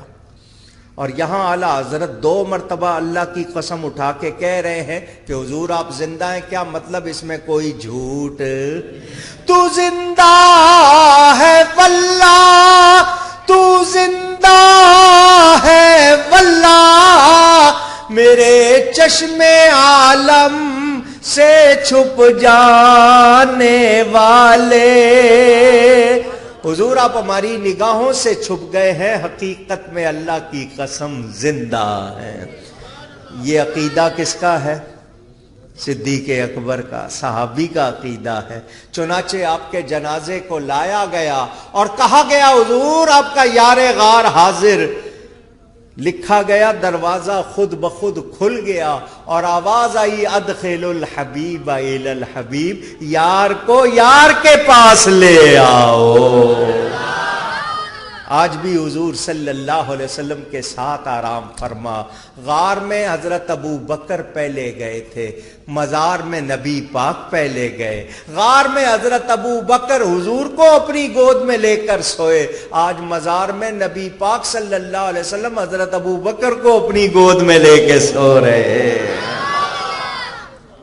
A: اور یہاں اعلیٰ حضرت 2 مرتبہ اللہ کی قسم اٹھا کے کہہ رہے ہیں کہ حضور آپ زندہ ہیں. کیا مطلب؟ اس میں کوئی جھوٹ. تو زندہ ہے واللہ, تو زندہ ہے واللہ, میرے چشم عالم سے چھپ جانے والے. حضور آپ ہماری نگاہوں سے چھپ گئے ہیں, حقیقت میں اللہ کی قسم زندہ ہے. یہ عقیدہ کس کا ہے؟ صدیق اکبر کا, صحابی کا عقیدہ ہے. چنانچہ آپ کے جنازے کو لایا گیا اور کہا گیا حضور آپ کا یار غار حاضر. لکھا گیا, دروازہ خود بخود کھل گیا اور آواز آئی ادخل الحبیب الی الحبیب, یار کو یار کے پاس لے آؤ. آج بھی حضور صلی اللہ علیہ وسلم کے ساتھ آرام فرما. غار میں حضرت ابو بکر پہلے گئے تھے, مزار میں نبی پاک پہلے گئے. غار میں حضرت ابو بکر حضور کو اپنی گود میں لے کر سوئے, آج مزار میں نبی پاک صلی اللہ علیہ وسلم حضرت ابو بکر کو اپنی گود میں لے کے سو رہے.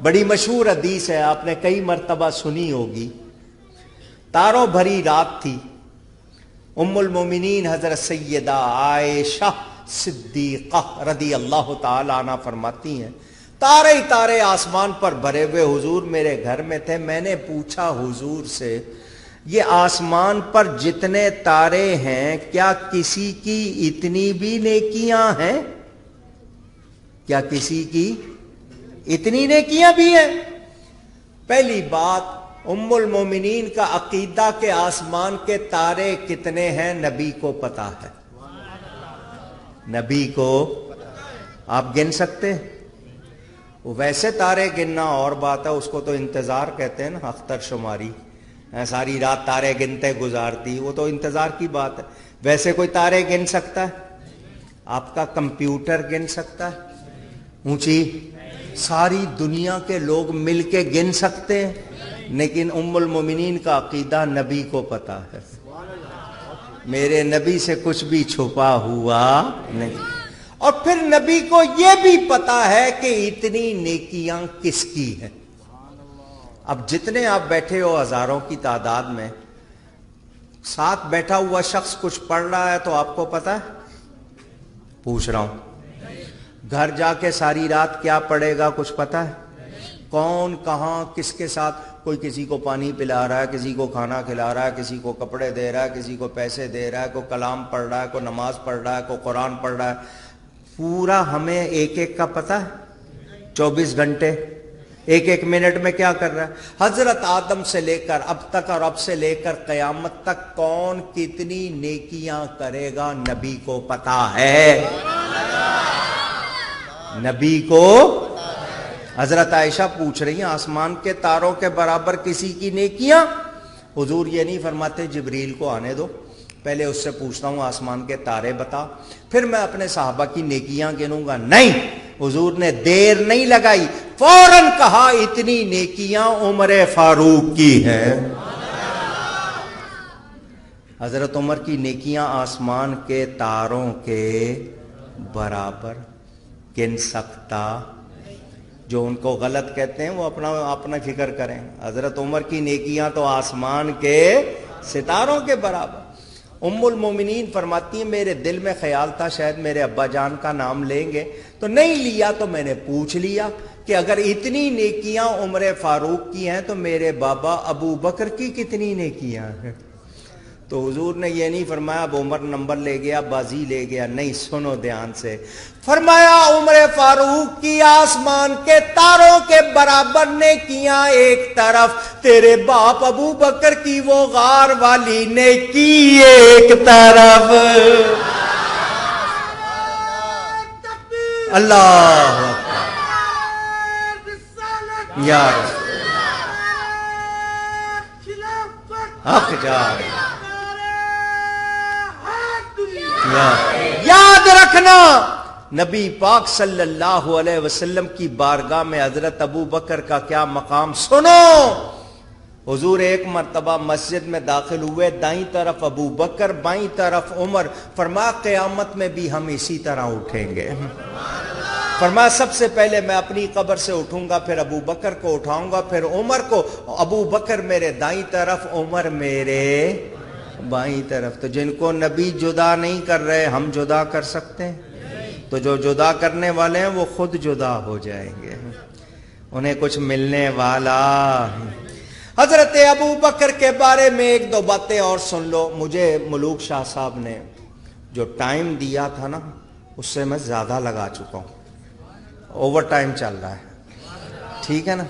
A: بڑی مشہور حدیث ہے, آپ نے کئی مرتبہ سنی ہوگی. تاروں بھری رات تھی, ام المومنین حضرت سیدہ عائشہ صدیقہ رضی اللہ تعالی عنہ فرماتی ہیں, تارے ہی تارے آسمان پر بھرے ہوئے حضور میرے گھر میں تھے. میں نے پوچھا حضور سے, یہ آسمان پر جتنے تارے ہیں کیا کسی کی اتنی بھی نیکیاں ہیں؟ کیا کسی کی اتنی نیکیاں بھی ہیں؟ پہلی بات, ام المومنین کا عقیدہ کہ آسمان کے تارے کتنے ہیں نبی کو پتا ہے. نبی کو آپ گن سکتے ہیں؟ ویسے تارے گننا اور بات ہے, اس کو تو انتظار کہتے ہیں نا, اختر شماری, ساری رات تارے گنتے گزارتی, وہ تو انتظار کی بات ہے. ویسے کوئی تارے گن سکتا ہے؟ آپ کا کمپیوٹر گن سکتا ہے؟ اونچی ساری دنیا کے لوگ مل کے گن سکتے ہیں, لیکن ام المومنین کا عقیدہ نبی کو پتا ہے. میرے نبی سے کچھ بھی چھپا ہوا نہیں. اور پھر نبی کو یہ بھی پتا ہے کہ اتنی نیکیاں کس کی ہیں. اب جتنے آپ بیٹھے ہو ہزاروں کی تعداد میں, ساتھ بیٹھا ہوا شخص کچھ پڑھ رہا ہے تو آپ کو پتا ہے؟ پوچھ رہا ہوں. گھر جا کے ساری رات کیا پڑھے گا کچھ پتا ہے؟ کون کہاں کس کے ساتھ, کوئی کسی کو پانی پلا رہا ہے, کسی کو کھانا کھلا رہا ہے, کسی کو کپڑے دے رہا ہے, کسی کو پیسے دے رہا ہے, کوئی کلام پڑھ رہا ہے, کوئی نماز پڑھ رہا ہے, کوئی قرآن پڑھ رہا ہے. پورا ہمیں ایک ایک کا پتہ ہے؟ 24 گھنٹے ایک ایک منٹ میں کیا کر رہا ہے. حضرت آدم سے لے کر اب تک اور اب سے لے کر قیامت تک کون کتنی نیکیاں کرے گا نبی کو پتا ہے. نبی کو. حضرت عائشہ پوچھ رہی ہیں آسمان کے تاروں کے برابر کسی کی نیکیاں؟ حضور یہ نہیں فرماتے جبریل کو آنے دو, پہلے اس سے پوچھتا ہوں آسمان کے تارے بتا, پھر میں اپنے صحابہ کی نیکیاں گنوں گا. نہیں, حضور نے دیر نہیں لگائی, فوراً کہا اتنی نیکیاں عمر فاروق کی ہیں. حضرت عمر کی نیکیاں آسمان کے تاروں کے برابر. گن سکتا؟ جو ان کو غلط کہتے ہیں وہ اپنا فکر کریں. حضرت عمر کی نیکیاں تو آسمان کے ستاروں کے برابر. ام المومنین فرماتی ہیں میرے دل میں خیال تھا شاید میرے ابا جان کا نام لیں گے, تو نہیں لیا, تو میں نے پوچھ لیا کہ اگر اتنی نیکیاں عمر فاروق کی ہیں تو میرے بابا ابو بکر کی کتنی نیکیاں ہیں. تو حضور نے یہ نہیں فرمایا اب عمر نمبر لے گیا, بازی لے گیا. نہیں, سنو دھیان سے. فرمایا عمر فاروق کی آسمان کے تاروں کے برابر نیکیاں ایک طرف, تیرے باپ ابو بکر کی وہ غار والی نیکی ایک طرف. اللہ یار حق جار. یاد رکھنا نبی پاک صلی اللہ علیہ وسلم کی بارگاہ میں حضرت ابو بکر کا کیا مقام. سنو, حضور ایک مرتبہ مسجد میں داخل ہوئے, دائیں طرف ابو بکر, بائیں طرف عمر. فرمایا قیامت میں بھی ہم اسی طرح اٹھیں گے. فرمایا سب سے پہلے میں اپنی قبر سے اٹھوں گا, پھر ابو بکر کو اٹھاؤں گا, پھر عمر کو. ابو بکر میرے دائیں طرف, عمر میرے بائیں طرف. تو جن کو نبی جدا نہیں کر رہے ہم جدا کر سکتے ہیں؟ تو جو جدا کرنے والے ہیں وہ خود جدا ہو جائیں گے, انہیں کچھ ملنے والا. حضرت ابو بکر کے بارے میں ایک دو باتیں اور سن لو. مجھے ملوک شاہ صاحب نے جو ٹائم دیا تھا نا اس سے میں زیادہ لگا چکا ہوں, اوور ٹائم چل رہا ہے, ٹھیک ہے نا.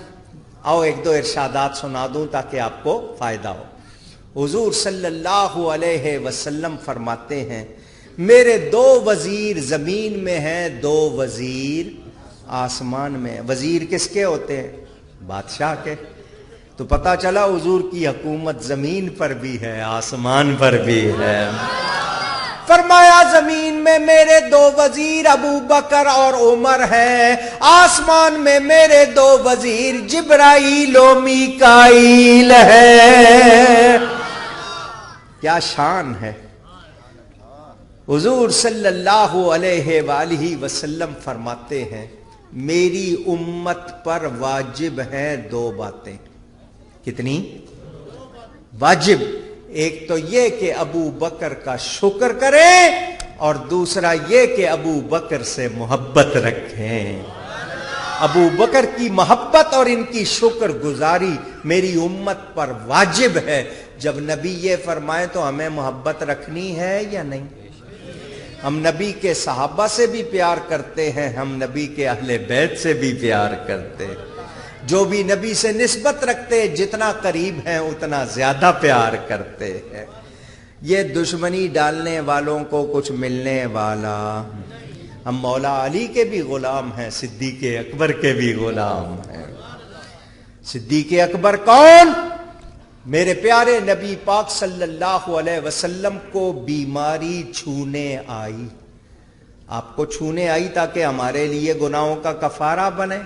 A: آؤ ایک دو ارشادات سنا دوں تاکہ آپ کو فائدہ ہو. حضور صلی اللہ علیہ وسلم فرماتے ہیں میرے 2 وزیر زمین میں ہیں, 2 وزیر آسمان میں. وزیر کس کے ہوتے ہیں؟ بادشاہ کے. تو پتہ چلا حضور کی حکومت زمین پر بھی ہے, آسمان پر بھی ہے. فرمایا زمین میں میرے 2 وزیر ابو بکر اور عمر ہیں، آسمان میں میرے 2 وزیر جبرائیل و میکائیل ہیں۔ کیا شان ہے۔ حضور صلی اللہ علیہ وآلہ وسلم فرماتے ہیں میری امت پر واجب ہیں 2 باتیں۔ کتنی؟ واجب۔ ایک تو یہ کہ ابو بکر کا شکر کریں، اور دوسرا یہ کہ ابو بکر سے محبت رکھیں۔ ابو بکر کی محبت اور ان کی شکر گزاری میری امت پر واجب ہے۔ جب نبی یہ فرمائے تو ہمیں محبت رکھنی ہے یا نہیں؟ ہم نبی کے صحابہ سے بھی پیار کرتے ہیں، ہم نبی کے اہل بیت سے بھی پیار کرتے ہیں۔ جو بھی نبی سے نسبت رکھتے ہیں، جتنا قریب ہیں اتنا زیادہ پیار کرتے ہیں۔ یہ دشمنی ڈالنے والوں کو کچھ ملنے والا۔ ہم مولا علی کے بھی غلام ہیں، صدیق اکبر کے بھی غلام ہیں۔ صدیق اکبر کون؟ میرے پیارے نبی پاک صلی اللہ علیہ وسلم کو بیماری چھونے آئی، آپ کو چھونے آئی تاکہ ہمارے لیے گناہوں کا کفارہ بنے۔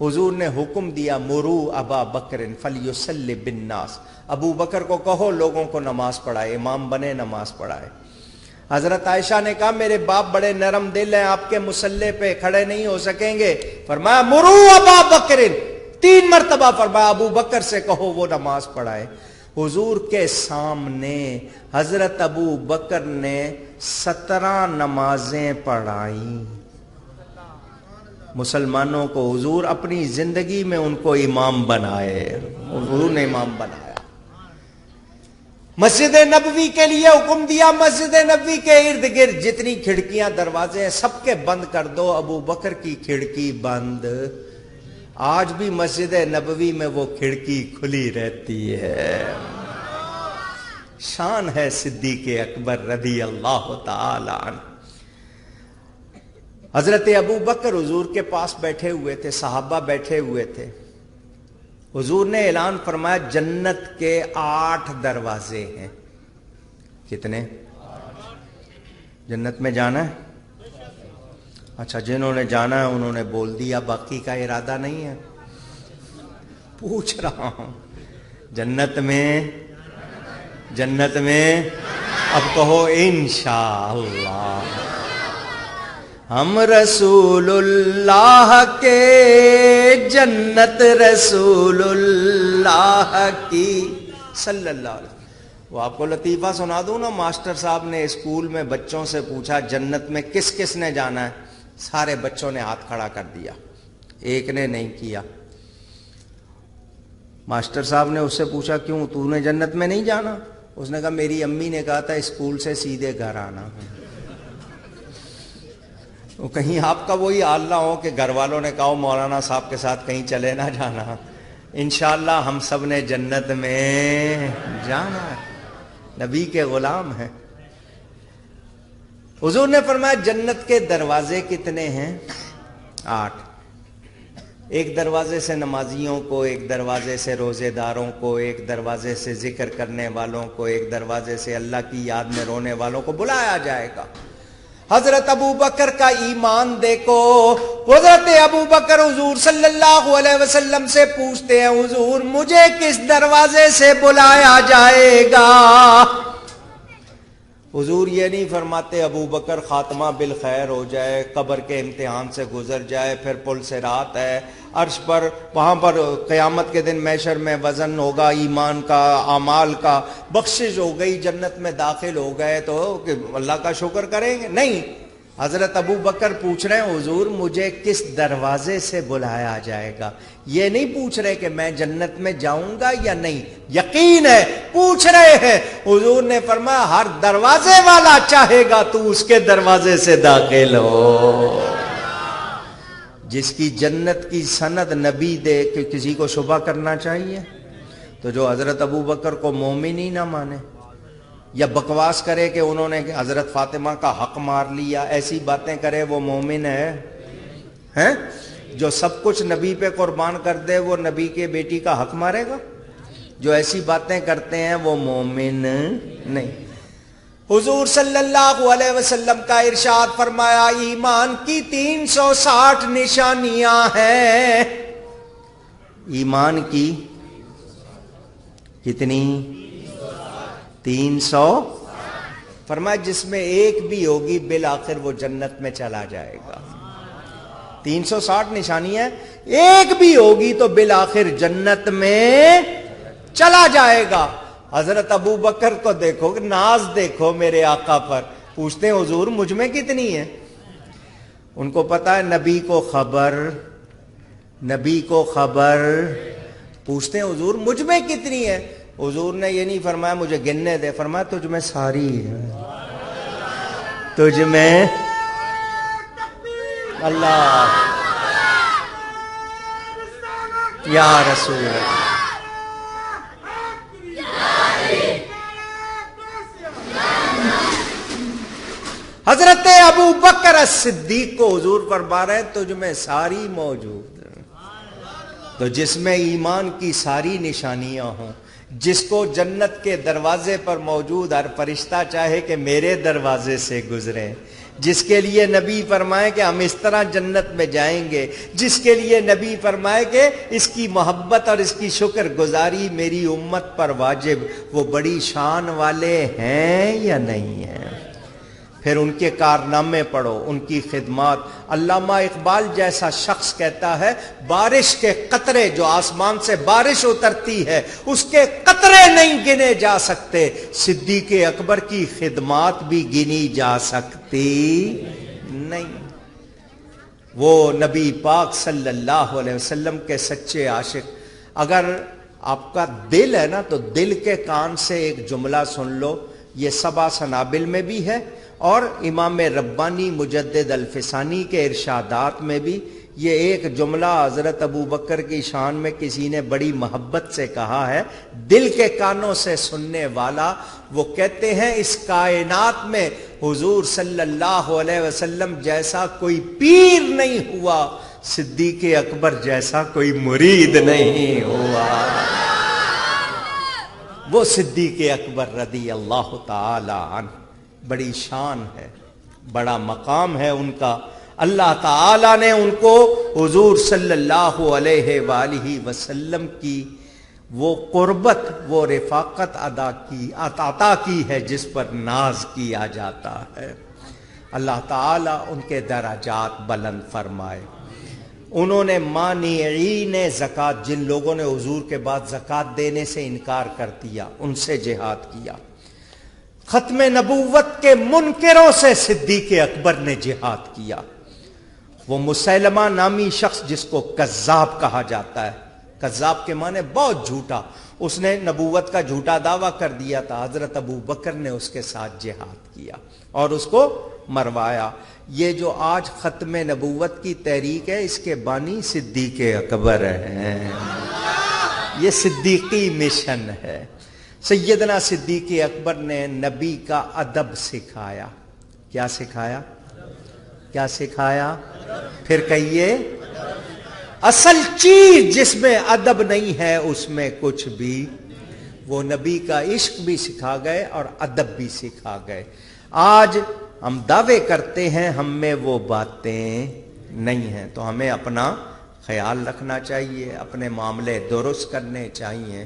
A: حضور نے حکم دیا مرو ابا بکر فلیصلی بالناس، ابو بکر کو کہو لوگوں کو نماز پڑھائے، امام بنے نماز پڑھائے۔ حضرت عائشہ نے کہا میرے باپ بڑے نرم دل ہیں، آپ کے مصلی پہ کھڑے نہیں ہو سکیں گے۔ فرمایا مرو ابا بکر، 3 مرتبہ فرمایا ابو بکر سے کہو وہ نماز پڑھائے۔ حضور کے سامنے حضرت ابو بکر نے 17 نمازیں پڑھائیں۔ مسلمانوں کو حضور اپنی زندگی میں ان کو امام بنائے، حضور نے امام بنایا۔ مسجد نبوی کے لیے حکم دیا، مسجد نبوی کے ارد گرد جتنی کھڑکیاں دروازے ہیں سب کے بند کر دو، ابو بکر کی کھڑکی بند۔ آج بھی مسجد نبوی میں وہ کھڑکی کھلی رہتی ہے۔ شان ہے صدیق اکبر رضی اللہ تعالی عنہ۔ حضرت ابو بکر حضور کے پاس بیٹھے ہوئے تھے، صحابہ بیٹھے ہوئے تھے۔ حضور نے اعلان فرمایا جنت کے 8 دروازے ہیں۔ کتنے؟ جنت میں جانا ہے؟ اچھا، جنہوں نے جانا ہے انہوں نے بول دیا، باقی کا ارادہ نہیں ہے؟ پوچھ رہا ہوں۔ جنت میں اب کہو انشاءاللہ۔ ہم رسول اللہ کے، جنت رسول اللہ کی صلی اللہ علیہ وسلم۔ وہ آپ کو لطیفہ سنا دوں نا، ماسٹر صاحب نے اسکول میں بچوں سے پوچھا جنت میں کس کس نے جانا ہے؟ سارے بچوں نے ہاتھ کھڑا کر دیا، ایک نے نہیں کیا۔ ماسٹر صاحب نے اس سے پوچھا کیوں، تو نے جنت میں نہیں جانا؟ اس نے کہا میری امی نے کہا تھا اسکول سے سیدھے گھر آنا۔ تو کہیں آپ کا وہی حال نہ ہو کہ گھر والوں نے کہا مولانا صاحب کے ساتھ کہیں چلے نہ جانا۔ انشاءاللہ ہم سب نے جنت میں جانا ہے، نبی کے غلام ہیں۔ حضور نے فرمایا جنت کے دروازے کتنے ہیں؟ 8۔ ایک دروازے سے نمازیوں کو، ایک دروازے سے روزے داروں کو، ایک دروازے سے ذکر کرنے والوں کو، ایک دروازے سے اللہ کی یاد میں رونے والوں کو بلایا جائے گا۔ حضرت ابو بکر کا ایمان دیکھو، حضرت ابو بکر حضور صلی اللہ علیہ وسلم سے پوچھتے ہیں حضور مجھے کس دروازے سے بلایا جائے گا؟ حضور یہ نہیں فرماتے ابو بکر خاتمہ بالخیر ہو جائے، قبر کے امتحان سے گزر جائے، پھر پل صراط ہے، عرش پر، وہاں پر قیامت کے دن محشر میں وزن ہوگا ایمان کا، اعمال کا، بخشش ہو گئی، جنت میں داخل ہو گئے تو کہ اللہ کا شکر کریں گے؟ نہیں، حضرت ابو بکر پوچھ رہے ہیں حضور مجھے کس دروازے سے بلایا جائے گا؟ یہ نہیں پوچھ رہے کہ میں جنت میں جاؤں گا یا نہیں، یقین ہے پوچھ رہے ہیں۔ حضور نے فرمایا ہر دروازے والا چاہے گا تو اس کے دروازے سے داخل ہو۔ جس کی جنت کی سند نبی دے کہ کسی کو شبہ کرنا چاہیے؟ تو جو حضرت ابو بکر کو مومن ہی نہ مانے یا بکواس کرے کہ انہوں نے حضرت فاطمہ کا حق مار لیا، ایسی باتیں کرے، وہ مومن ہے؟ جو سب کچھ نبی پہ قربان کر دے وہ نبی کے بیٹی کا حق مارے گا؟ جو ایسی باتیں کرتے ہیں وہ مومن نہیں۔ حضور صلی اللہ علیہ وسلم کا ارشاد فرمایا ایمان کی 360 نشانیاں ہیں. ایمان کی کتنی؟ 300. فرمایا جس میں ایک بھی ہوگی بالآخر وہ جنت میں چلا جائے گا. 360 نشانیاں ایک بھی ہوگی تو بالآخر جنت میں چلا جائے گا. حضرت ابو بکر کو دیکھو، ناز دیکھو میرے آقا پر. پوچھتے ہیں حضور مجھ میں کتنی ہے؟ ان کو پتا ہے نبی کو خبر. پوچھتے ہیں حضور مجھ میں کتنی ہے؟ حضور نے یہ نہیں فرمایا مجھے گننے دے، فرمایا تجھ میں ساری ہے. تجھ میں اللہ یا رسول اللہ. حضرت ابو بکر صدیق کو حضور فرما رہے ہیں تجھ میں ساری موجود ہے. تو جس میں ایمان کی ساری نشانیاں ہوں، جس کو جنت کے دروازے پر موجود ہر فرشتہ چاہے کہ میرے دروازے سے گزریں، جس کے لیے نبی فرمائے کہ ہم اس طرح جنت میں جائیں گے، جس کے لیے نبی فرمائے کہ اس کی محبت اور اس کی شکر گزاری میری امت پر واجب، وہ بڑی شان والے ہیں یا نہیں ہیں؟ پھر ان کے کارنامے پڑھو، ان کی خدمات. علامہ اقبال جیسا شخص کہتا ہے بارش کے قطرے، جو آسمان سے بارش اترتی ہے اس کے قطرے نہیں گنے جا سکتے، صدیق اکبر کی خدمات بھی گنی جا سکتی نہیں. وہ نبی پاک صلی اللہ علیہ وسلم کے سچے عاشق. اگر آپ کا دل ہے نا تو دل کے کان سے ایک جملہ سن لو. یہ سبع سنابل میں بھی ہے اور امام ربانی مجدد الفسانی کے ارشادات میں بھی. یہ ایک جملہ حضرت ابو بکر کی شان میں کسی نے بڑی محبت سے کہا ہے، دل کے کانوں سے سننے والا. وہ کہتے ہیں اس کائنات میں حضور صلی اللہ علیہ وسلم جیسا کوئی پیر نہیں ہوا، صدیق اکبر جیسا کوئی مرید نہیں ہوا. وہ صدیق اکبر رضی اللہ تعالی عنہ، بڑی شان ہے، بڑا مقام ہے ان کا. اللہ تعالی نے ان کو حضور صلی اللہ علیہ وآلہ وسلم کی وہ قربت، وہ رفاقت عطا کی ہے جس پر ناز کیا جاتا ہے. اللہ تعالی ان کے درجات بلند فرمائے. انہوں نے مانعین زکوٰۃ، جن لوگوں نے حضور کے بعد زکوٰۃ دینے سے انکار کر دیا، ان سے جہاد کیا. ختم نبوت کے منکروں سے صدیق اکبر نے جہاد کیا. وہ مسیلمہ نامی شخص جس کو کذاب کہا جاتا ہے، کذاب کے معنی بہت جھوٹا، اس نے نبوت کا جھوٹا دعویٰ کر دیا تھا. حضرت ابو بکر نے اس کے ساتھ جہاد کیا اور اس کو مروایا. یہ جو آج ختم نبوت کی تحریک ہے اس کے بانی صدیق اکبر ہیں. یہ صدیقی مشن ہے. سیدنا صدیق اکبر نے نبی کا ادب سکھایا. کیا سکھایا؟ کیا سکھایا؟ پھر کہیے، اصل چیز جس میں ادب نہیں ہے اس میں کچھ بھی. وہ نبی کا عشق بھی سکھا گئے اور ادب بھی سکھا گئے. آج ہم دعوے کرتے ہیں ہم میں وہ باتیں نہیں ہیں، تو ہمیں اپنا خیال رکھنا چاہیے، اپنے معاملے درست کرنے چاہیے.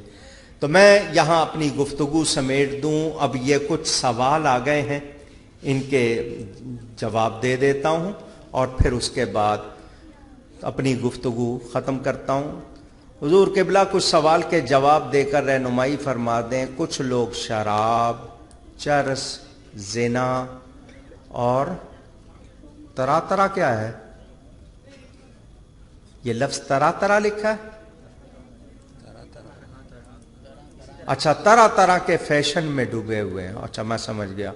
A: تو میں یہاں اپنی گفتگو سمیٹ دوں. اب یہ کچھ سوال آ گئے ہیں، ان کے جواب دے دیتا ہوں اور پھر اس کے بعد اپنی گفتگو ختم کرتا ہوں. حضور قبلہ کچھ سوال کے جواب دے کر رہنمائی فرما دیں. کچھ لوگ شراب، چرس، زنا اور طرح طرح، کیا ہے یہ لفظ طرح طرح لکھا ہے؟ اچھا، طرح طرح کے فیشن میں ڈوبے ہوئے ہیں. اچھا میں سمجھ گیا.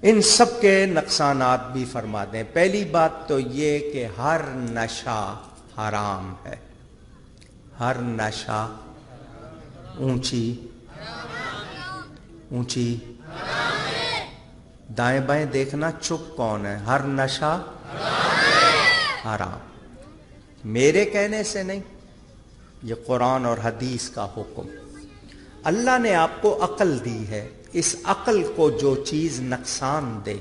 A: ان سب کے نقصانات بھی فرما دیں. پہلی بات تو یہ کہ ہر نشہ حرام ہے. ہر نشہ، اونچی دائیں بائیں دیکھنا، چپ کون ہے. ہر نشہ حرام. میرے کہنے سے نہیں، یہ قرآن اور حدیث کا حکم. اللہ نے آپ کو عقل دی ہے، اس عقل کو جو چیز نقصان دے،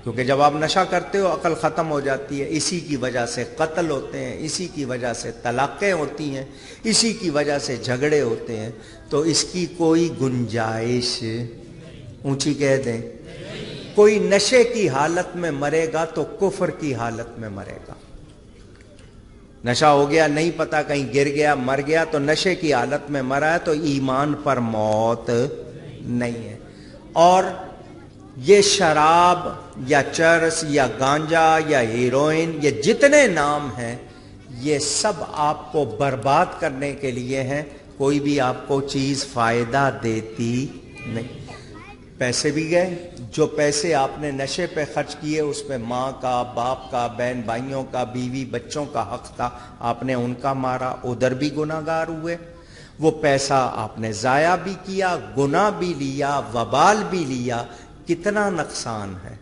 A: کیونکہ جب آپ نشہ کرتے ہو عقل ختم ہو جاتی ہے، اسی کی وجہ سے قتل ہوتے ہیں، اسی کی وجہ سے طلاقیں ہوتی ہیں، اسی کی وجہ سے جھگڑے ہوتے ہیں، تو اس کی کوئی گنجائش، اونچی کہہ دیں، کوئی نشے کی حالت میں مرے گا تو کفر کی حالت میں مرے گا۔ نشہ ہو گیا، نہیں پتا کہیں گر گیا مر گیا تو نشے کی حالت میں مرا ہے تو ایمان پر موت نہیں ہے۔ اور یہ شراب یا چرس یا گانجا یا ہیروئن، یہ جتنے نام ہیں یہ سب آپ کو برباد کرنے کے لیے ہیں، کوئی بھی آپ کو چیز فائدہ دیتی نہیں۔ پیسے بھی گئے، جو پیسے آپ نے نشے پہ خرچ کیے اس میں ماں کا، باپ کا، بہن بھائیوں کا، بیوی بچوں کا حق تھا، آپ نے ان کا مارا، ادھر بھی گناہگار ہوئے۔ وہ پیسہ آپ نے ضائع بھی کیا، گناہ بھی لیا، وبال بھی لیا، کتنا نقصان ہے۔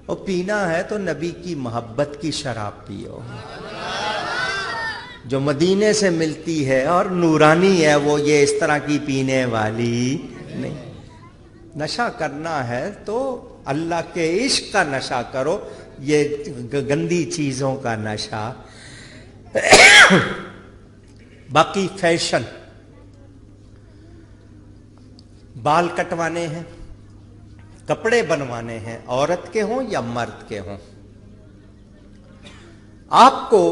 A: اور پینا ہے تو نبی کی محبت کی شراب پیو جو مدینے سے ملتی ہے اور نورانی ہے، وہ یہ اس طرح کی پینے والی نہیں۔ نشہ کرنا ہے تو اللہ کے عشق کا نشہ کرو، یہ گندی چیزوں کا نشہ۔ باقی فیشن، بال کٹوانے ہیں، کپڑے بنوانے ہیں، عورت کے ہوں یا مرد کے ہوں، آپ کو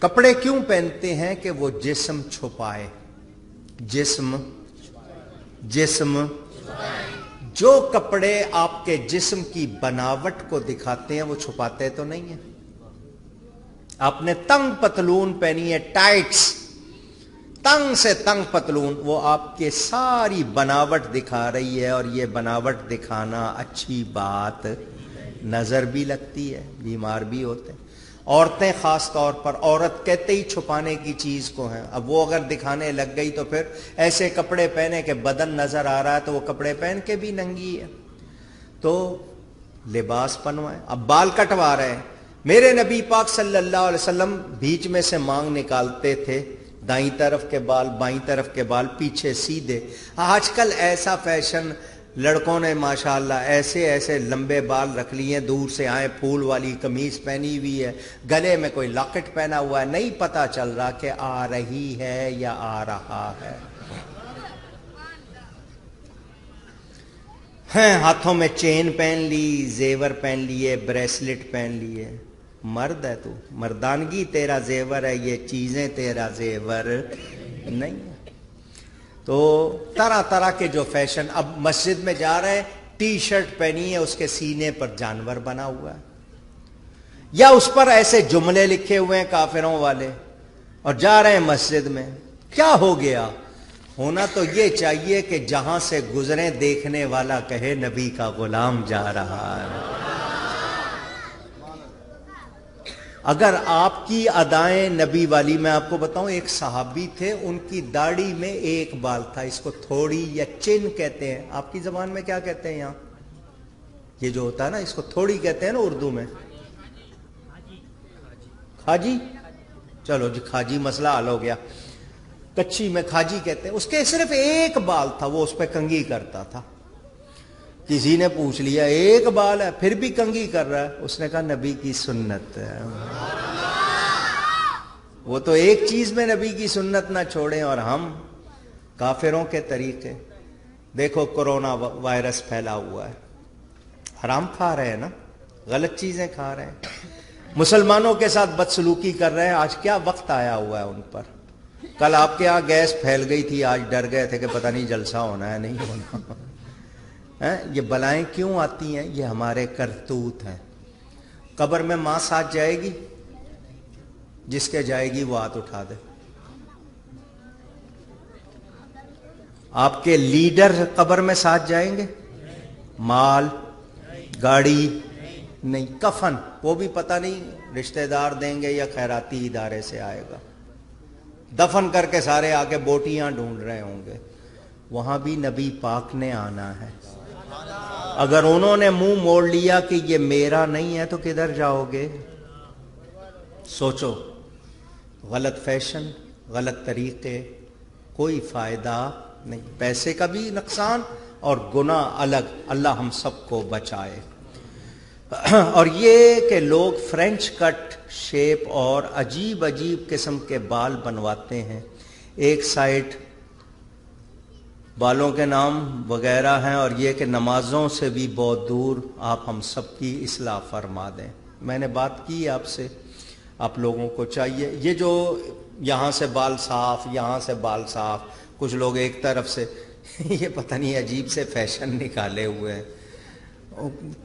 A: کپڑے کیوں پہنتے ہیں کہ وہ جسم چھپائے، جسم جو کپڑے آپ کے جسم کی بناوٹ کو دکھاتے ہیں وہ چھپاتے تو نہیں ہیں۔ آپ نے تنگ پتلون پہنی ہے، ٹائٹس، تنگ سے تنگ پتلون، وہ آپ کے ساری بناوٹ دکھا رہی ہے، اور یہ بناوٹ دکھانا اچھی بات نظر بھی لگتی ہے، بیمار بھی ہوتے ہیں۔ عورتیں خاص طور پر، عورت کہتے ہی چھپانے کی چیز کو ہیں، اب وہ اگر دکھانے لگ گئی تو پھر ایسے کپڑے پہنے کہ بدن نظر آ رہا ہے تو وہ کپڑے پہن کے بھی ننگی ہے، تو لباس بنوائیں۔ اب بال کٹوا رہے ہیں، میرے نبی پاک صلی اللہ علیہ وسلم بیچ میں سے مانگ نکالتے تھے، دائیں طرف کے بال، بائیں طرف کے بال پیچھے سیدھے۔ آج کل ایسا فیشن، لڑکوں نے ماشاءاللہ ایسے ایسے لمبے بال رکھ لیے، دور سے آئے، پھول والی قمیض پہنی ہوئی ہے، گلے میں کوئی لاکٹ پہنا ہوا ہے، نہیں پتا چل رہا کہ آ رہی ہے یا آ رہا ہے۔ ہیں ہاتھوں میں چین پہن لی، زیور پہن لیے، بریسلٹ پہن لیے۔ مرد ہے تو، مردانگی تیرا زیور ہے، یہ چیزیں تیرا زیور نہیں ہے۔ تو طرح طرح کے جو فیشن، اب مسجد میں جا رہے ہیں، ٹی شرٹ پہنی ہے، اس کے سینے پر جانور بنا ہوا ہے، یا اس پر ایسے جملے لکھے ہوئے ہیں کافروں والے، اور جا رہے ہیں مسجد میں۔ کیا ہو گیا؟ ہونا تو یہ چاہیے کہ جہاں سے گزرے دیکھنے والا کہے نبی کا غلام جا رہا ہے۔ اگر آپ کی ادائیں نبی والی، میں آپ کو بتاؤں، ایک صحابی تھے، ان کی داڑھی میں ایک بال تھا، اس کو تھوڑی یا چن کہتے ہیں، آپ کی زبان میں کیا کہتے ہیں یہاں؟ یہ جو ہوتا ہے نا، اس کو تھوڑی کہتے ہیں نا اردو میں، کھاجی، چلو جی کھاجی، مسئلہ حل ہو گیا، کچی میں کھاجی کہتے ہیں۔ اس کے صرف ایک بال تھا، وہ اس پہ کنگھی کرتا تھا۔ کسی نے پوچھ لیا ایک بال ہے پھر بھی کنگھی کر رہا ہے، اس نے کہا نبی کی سنت ہے، وہ تو ایک چیز میں نبی کی سنت نہ چھوڑیں، اور ہم کافروں کے طریقے۔ دیکھو کورونا وائرس پھیلا ہوا ہے، حرام کھا رہے ہیں نا، غلط چیزیں کھا رہے ہیں، مسلمانوں کے ساتھ بدسلوکی کر رہے ہیں۔ آج کیا وقت آیا ہوا ہے ان پر؟ کل آپ کے یہاں گیس پھیل گئی تھی، آج ڈر گئے تھے کہ پتہ نہیں جلسہ ہونا ہے نہیں ہونا۔ یہ بلائیں کیوں آتی ہیں؟ یہ ہمارے کرتوت ہیں۔ قبر میں ماں ساتھ جائے گی، جس کے جائے گی وہ ہاتھ اٹھا دے۔ آپ کے لیڈر قبر میں ساتھ جائیں گے؟ مال، گاڑی نہیں، کفن وہ بھی پتہ نہیں رشتہ دار دیں گے یا خیراتی ادارے سے آئے گا۔ دفن کر کے سارے آ کے بوٹیاں ڈھونڈ رہے ہوں گے، وہاں بھی نبی پاک نے آنا ہے۔ اگر انہوں نے منہ موڑ لیا کہ یہ میرا نہیں ہے تو کدھر جاؤ گے؟ سوچو۔ غلط فیشن، غلط طریقے، کوئی فائدہ نہیں، پیسے کا بھی نقصان اور گناہ الگ، اللہ ہم سب کو بچائے۔ اور یہ کہ لوگ فرینچ کٹ شیپ اور عجیب عجیب قسم کے بال بنواتے ہیں، ایک سائڈ بالوں کے نام وغیرہ ہیں، اور یہ کہ نمازوں سے بھی بہت دور، آپ ہم سب کی اصلاح فرما دیں۔ میں نے بات کی آپ سے، آپ لوگوں کو چاہیے یہ جو یہاں سے بال صاف، یہاں سے بال صاف، کچھ لوگ ایک طرف سے یہ پتہ نہیں عجیب سے فیشن نکالے ہوئے ہیں،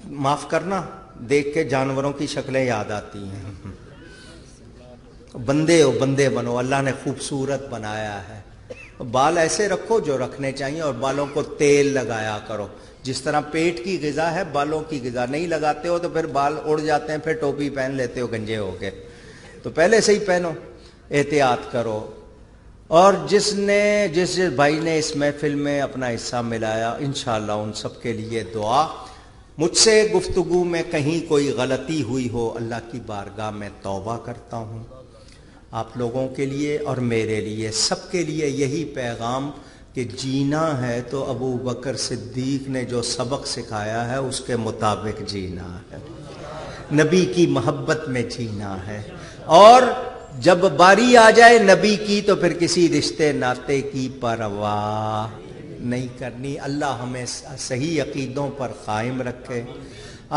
A: معاف کرنا دیکھ کے جانوروں کی شکلیں یاد آتی ہیں۔ بندے ہو، بندے بنو، اللہ نے خوبصورت بنایا ہے، بال ایسے رکھو جو رکھنے چاہیے، اور بالوں کو تیل لگایا کرو، جس طرح پیٹ کی غذا ہے بالوں کی غذا، نہیں لگاتے ہو تو پھر بال اڑ جاتے ہیں، پھر ٹوپی پہن لیتے ہو گنجے ہو کے، تو پہلے سے ہی پہنو، احتیاط کرو۔ اور جس بھائی نے اس محفل میں اپنا حصہ ملایا، انشاءاللہ ان سب کے لیے دعا۔ مجھ سے گفتگو میں کہیں کوئی غلطی ہوئی ہو، اللہ کی بارگاہ میں توبہ کرتا ہوں، آپ لوگوں کے لیے اور میرے لیے، سب کے لیے یہی پیغام کہ جینا ہے تو ابو بکر صدیق نے جو سبق سکھایا ہے اس کے مطابق جینا ہے، نبی کی محبت میں جینا ہے، اور جب باری آ جائے نبی کی تو پھر کسی رشتے ناطے کی پرواہ نہیں کرنی۔ اللہ ہمیں صحیح عقیدوں پر قائم رکھے،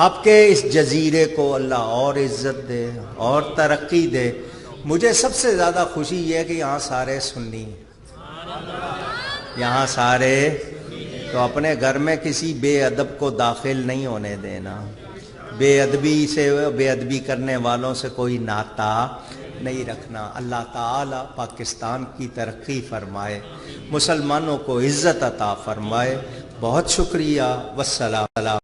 A: آپ کے اس جزیرے کو اللہ اور عزت دے اور ترقی دے۔ مجھے سب سے زیادہ خوشی یہ ہے کہ یہاں سارے سنی ہیں، یہاں سارے، تو اپنے گھر میں کسی بے ادب کو داخل نہیں ہونے دینا، بے ادبی کرنے والوں سے کوئی ناطہ نہیں رکھنا۔ اللہ تعالی پاکستان کی ترقی فرمائے، مسلمانوں کو عزت عطا فرمائے۔ بہت شکریہ، والسلام۔